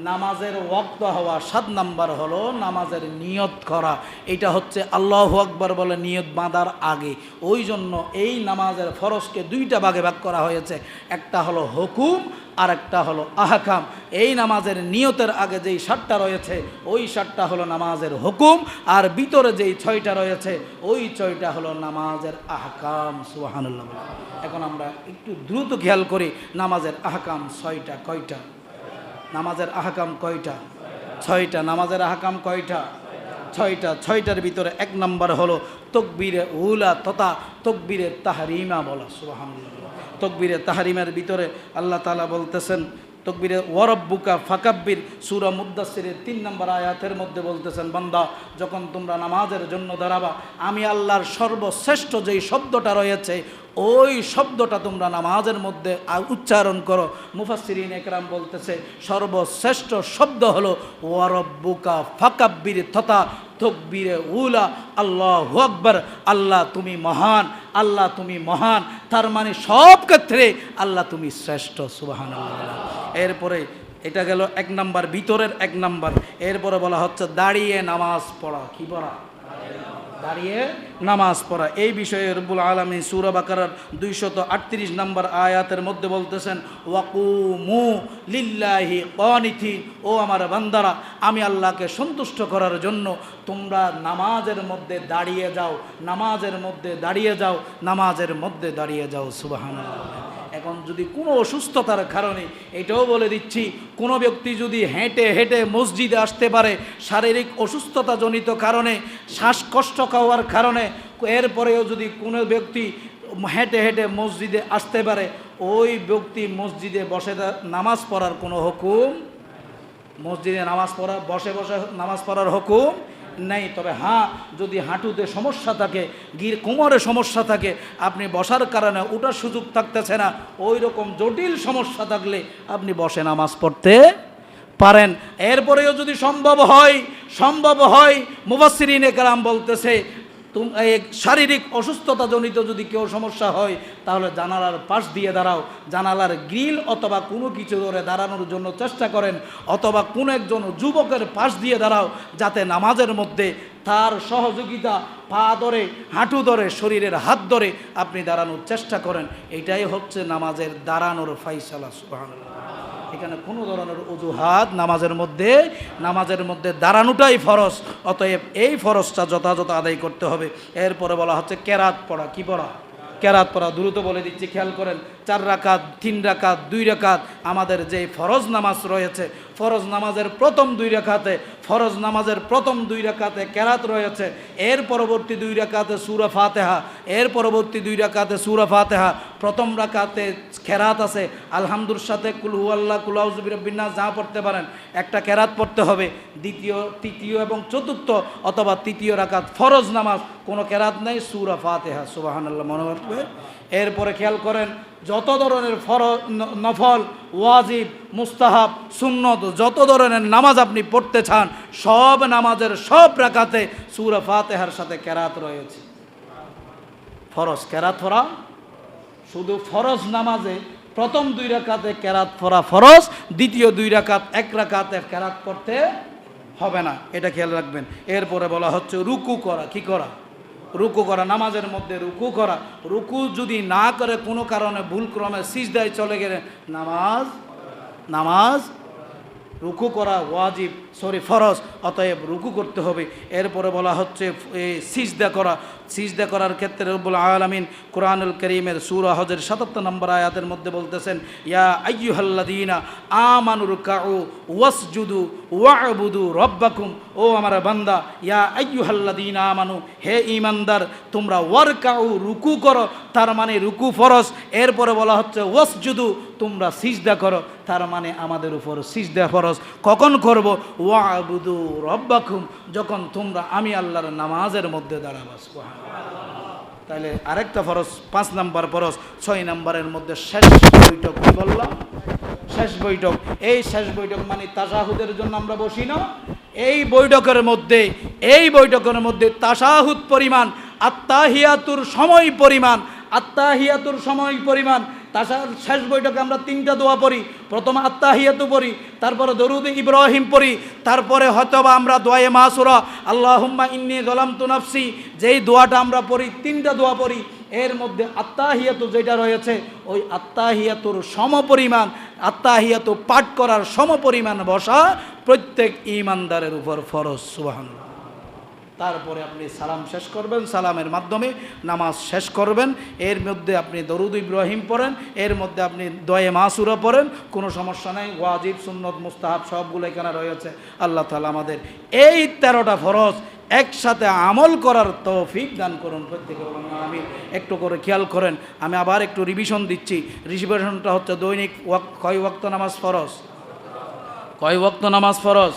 নামাজের ওয়াক্ত হওয়া, 7 নাম্বার হলো নামাজের নিয়ত করা। এটা হচ্ছে আল্লাহু আকবার বলে নিয়ত বাঁধার আগে। ওই জন্য এই নামাজের ফরজকে 2টা ভাগে ভাগ করা হয়েছে, একটা হলো হুকুম আর একটা হলো আহকাম। এই নামাজের নিয়তের আগে যেই 7টা রয়েছে ওই 7টা হলো নামাজের হুকুম, আর ভিতরে যেই 6টা রয়েছে ওই 6টা হলো নামাজের আহকাম। সুবহানাল্লাহ। এখন আমরা একটু দ্রুত খেয়াল করি, নামাজের আহকাম 6টা। কয়টা? নামাজের আহকাম কয়টা? 6টা। নামাজের আহকাম কয়টা? 6টা। 6টার ভিতরে 1 নম্বর হলো তাকবীরে উলা তথা তাকবীরে তাহরিমা বলা। সুবহানাল্লাহ। তাকবীরে তাহরিমের ভিতরে আল্লাহ তাআলা বলতেছেন তাকবীরে ওয়ারাব্বুকা ফাকাব্বির, সূরা মুদ্দাসসিরের 3 নম্বর আয়াতের মধ্যে বলতেছেন, বান্দা যখন তোমরা নামাজের জন্য দাঁড়াবা, আমি আল্লাহর সর্বশ্রেষ্ঠ যেই শব্দটা রয়েছে ওই শব্দটা তোমরা নামাজের মধ্যে উচ্চারণ করো। মুফাসসিরিন একরাম বলতেছে সর্বশ্রেষ্ঠ শব্দ হলো ওয়ারাব্বুকা ফাকাব্বির তথা তাকবীরে উলা, আল্লাহু আকবার। আল্লাহ তুমি মহান, আল্লাহ তুমি মহান, তার মানে সব ক্ষেত্রে আল্লাহ তুমি শ্রেষ্ঠ। সুবহানাল্লাহ। এরপরে এটা গেল 1 নাম্বার, ভিতরের 1 নাম্বার। এরপরে বলা হচ্ছে দাঁড়িয়ে নামাজ পড়া। কি পড়া? দাঁড়িয়ে নামাজ পড়া। এই বিষয়ে রব্বুল আলামিন সূরা বাকারার 238 নম্বর আয়াতের মধ্যে বলতেছেন ওয়াকুমু লিল্লাহি কানিতিন, ও আমার বান্দারা আমি আল্লাহকে সন্তুষ্ট করার জন্য তোমরা নামাজের মধ্যে দাঁড়িয়ে যাও, নামাজের মধ্যে দাঁড়িয়ে যাও, নামাজের মধ্যে দাঁড়িয়ে যাও। সুবহানাল্লাহ। এখন যদি কোনো অসুস্থতার কারণে, এটাও বলে দিচ্ছি, কোনো ব্যক্তি যদি হেঁটে হেঁটে মসজিদে আসতে পারে শারীরিক অসুস্থতাজনিত কারণে, শ্বাসকষ্ট হওয়ার কারণে, এরপরেও যদি কোনো ব্যক্তি হেঁটে হেঁটে মসজিদে আসতে পারে, ওই ব্যক্তি মসজিদে বসে নামাজ পড়ার কোনো হুকুম, মসজিদে নামাজ পড়া বসে বসে নামাজ পড়ার হুকুম নেই। তবে হ্যাঁ, যদি হাঁটুতে সমস্যা থাকে, কোমরে সমস্যা থাকে, আপনি বসার কারণে ওটার সুযোগ থাকতেছে না, ওই রকম জটিল সমস্যা থাকলে আপনি বসে নামাজ পড়তে পারেন। এরপরেও যদি সম্ভব হয় মুফাসসিরিন একরাম বলতেছে শারীরিক অসুস্থতাজনিত যদি কেউ সমস্যা হয় তাহলে জানালার পাশ দিয়ে দাঁড়াও, জানালার গ্রিল অথবা কোনো কিছু ধরে দাঁড়ানোর জন্য চেষ্টা করেন, অথবা কোনো একজন যুবকের পাশ দিয়ে দাঁড়াও, যাতে নামাজের মধ্যে তার সহযোগিতা পা ধরে, হাঁটু ধরে, শরীরের হাত ধরে আপনি দাঁড়ানোর চেষ্টা করেন। এটাই হচ্ছে নামাজের দাঁড়ানোর ফায়সালা। সুবহানাল্লাহ। এখানে কোনো ধরনের অজুহাত নামাজের মধ্যে দাঁড়ানোটাই ফরজ। অতএব এই ফরজটা যথাযথ আদায় করতে হবে। এরপরে বলা হচ্ছে কেরাত পড়া। কি পড়া? কেরাত পড়া। দ্রুত বলে দিচ্ছি, খেয়াল করেন। 4 রাকাত, 3 রাকাত, 2 রাকাত আমাদের যে ফরজ নামাজ রয়েছে, ফরজ নামাজের প্রথম 2 রাকাতে, ফরজ নামাজের প্রথম 2 রাকাতে কেরাত রয়েছে, এর পরবর্তী 2 রাকাতে সূরা ফাতিহা, এর পরবর্তী 2 রাকাতে সূরা ফাতিহা, প্রথম রাকাতে কেরাত আছে, আলহামদুর সাথে কুল হুয়াল্লাহ, কুল আউযু বিরাব্বিন নাস যা পড়তে পারেন একটা কেরাত পড়তে হবে। দ্বিতীয়, তৃতীয় এবং চতুর্থ অথবা তৃতীয় রাকাত ফরজ নামাজ, কোনো কেরাত নেই, সূরা ফাতিহা, সুবহানাল্লাহ মনে রাখবে। এরপরে খেয়াল করেন, যত ধরনের নফল, ওয়াজিব, মুস্তাহাব, সুন্নত, যত ধরনের নামাজ আপনি পড়তে চান, সব নামাজের সব রাকাতে সূরা ফাতিহার সাথে কেরাত রয়েছে। ফরজ কেরাত পড়া, শুধু ফরজ নামাজে প্রথম 2 রাকাতে কেরাত পড়া ফরজ, দ্বিতীয় 2 রাকাত 1 রাকাতে কেরাত পড়তে হবে না, এটা খেয়াল রাখবেন। এরপরে বলা হচ্ছে রুকু করা। কি করা? রুকু করা। নামাজের মধ্যে রুকু করা। রুকু যদি না করে কোনো কারণে ভুলক্রমে সিজদায় চলে গেলে নামাজ রুকু করা ওয়াজিব, ফরজ, অতএব রুকু করতে হবে। এরপরে বলা হচ্ছে সিজদা করা। সিজদা করার ক্ষেত্রে রব্বুল আলামিন কোরআনুল কারীমের সূরা হজের ৭৭ নম্বর আয়াতের মধ্যে বলতেছেন, ইয়া আইয়ুহাল্লাযীনা আমানু রুকউ ওয়াসজুদু ওয়া'বুদু রাব্বাকুম। ও আমার বান্দা, ইয়া আইয়ুহাল্লাযীনা আমানু, হে ঈমানদার, তোমরা ওয়ারকাউ, রুকু করো, তার মানে রুকু ফরজ। এরপরে বলা হচ্ছে ওয়াসজুদু, তোমরা সিজদা করো, তার মানে আমাদের উপর সিজদা ফরজ। কখন করব? ওয়া'বুদু রাব্বাকুম, যখন তোমরা আমি আল্লাহর নামাজের মধ্যে দাঁড়াবা। তাহলে আরেকটা ফরজ, 5 নাম্বার ফরজ, 6 নাম্বারের মধ্যে শেষ বৈঠক। কি বললাম? শেষ বৈঠক। এই শেষ বৈঠক মানে তাশাহুদের জন্য আমরা বসি না, এই বৈঠকের মধ্যে তাশাহুদ পরিমাণ, আত্তাহিয়াতুর সময় পরিমাণ, শেষ বৈঠকে আমরা 3টা দোয়া পড়ি। প্রথমে আত্তাহিয়াতু পড়ি, তারপরে দরুদ ইব্রাহিম পড়ি, তারপরে হয়তোবা আমরা দোয়ায়ে মাসুরা, আল্লাহুম্মা ইন্নী যালামতু নাফসি, যেই দোয়াটা আমরা পড়ি, 3টা দোয়া পড়ি। এর মধ্যে আত্তাহিয়াতু যেটা রয়েছে, ওই আত্তাহিয়াতুর সমপরিমাণ, আত্তাহিয়াতু পাঠ করার সমপরিমাণ বসা প্রত্যেক ঈমানদারের উপর ফরজ। সুবহানাল্লাহ। তারপরে আপনি সালাম শেষ করবেন, সালামের মাধ্যমে নামাজ শেষ করবেন। এর মধ্যে আপনি দরুদ ইব্রাহিম পড়েন, এর মধ্যে আপনি দোয়া মাসুরা পড়েন, কোনো সমস্যা নেই। ওয়াজিব, সুন্নত, মুস্তাহাব সবগুলো এখানে রয়েছে। আল্লাহ তাআলা আমাদের এই 13টা ফরজ একসাথে আমল করার তৌফিক দান করুন। প্রত্যেকে বলুন আমিন। একটু করে খেয়াল করেন, আমি আবার একটু রিভিশন দিচ্ছি। রিভিশনটা হচ্ছে দৈনিক কয় ওয়াক্ত নামাজ ফরজ? কয় ওয়াক্ত নামাজ ফরজ?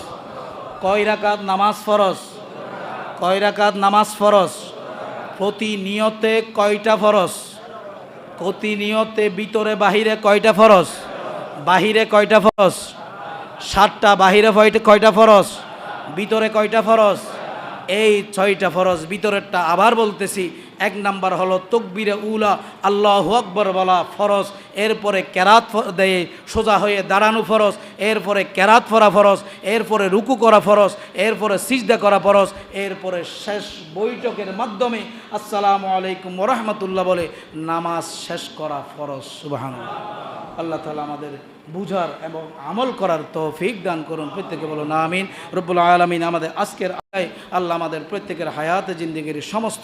কয় রাকাত নামাজ ফরজ? কয় রাকাত নামাজ ফরজ? প্রতিনিয়তে কয়টা ফরজ? প্রতিনিয়তে ভিতরে বাহিরে কয়টা ফরজ? বাহিরে কয়টা ফরজ? 7টা। বাহিরে কয়টা ফরজ? ভিতরে কয়টা ফরজ? এই 6টা ফরজ। ভিতরেরটা আবার বলতেছি, 1 নাম্বার হলো তাকবীরে উলা, আল্লাহু আকবার বলা ফরজ। এরপরে কেরাত দেয়, সোজা হয়ে দাঁড়ানো ফরজ। এরপরে কেরাত পড়া ফরজ। এরপরে রুকু করা ফরজ। এরপরে সিজদা করা ফরজ। এরপরে শেষ বৈঠকের মাধ্যমে আসসালামু আলাইকুম ওয়া রাহমাতুল্লাহ বলে নামাজ শেষ করা ফরজ। সুবহানাল্লাহ। আল্লাহ তাআলা আমাদের বুঝার এবং আমল করার তৌফিক দান করুন। প্রত্যেকে বলুন আমিন। রব্বুল আলামিন আমাদের আজকের আয় আল্লাহ আমাদের প্রত্যেকের হায়াতে জিন্দেগির সমস্ত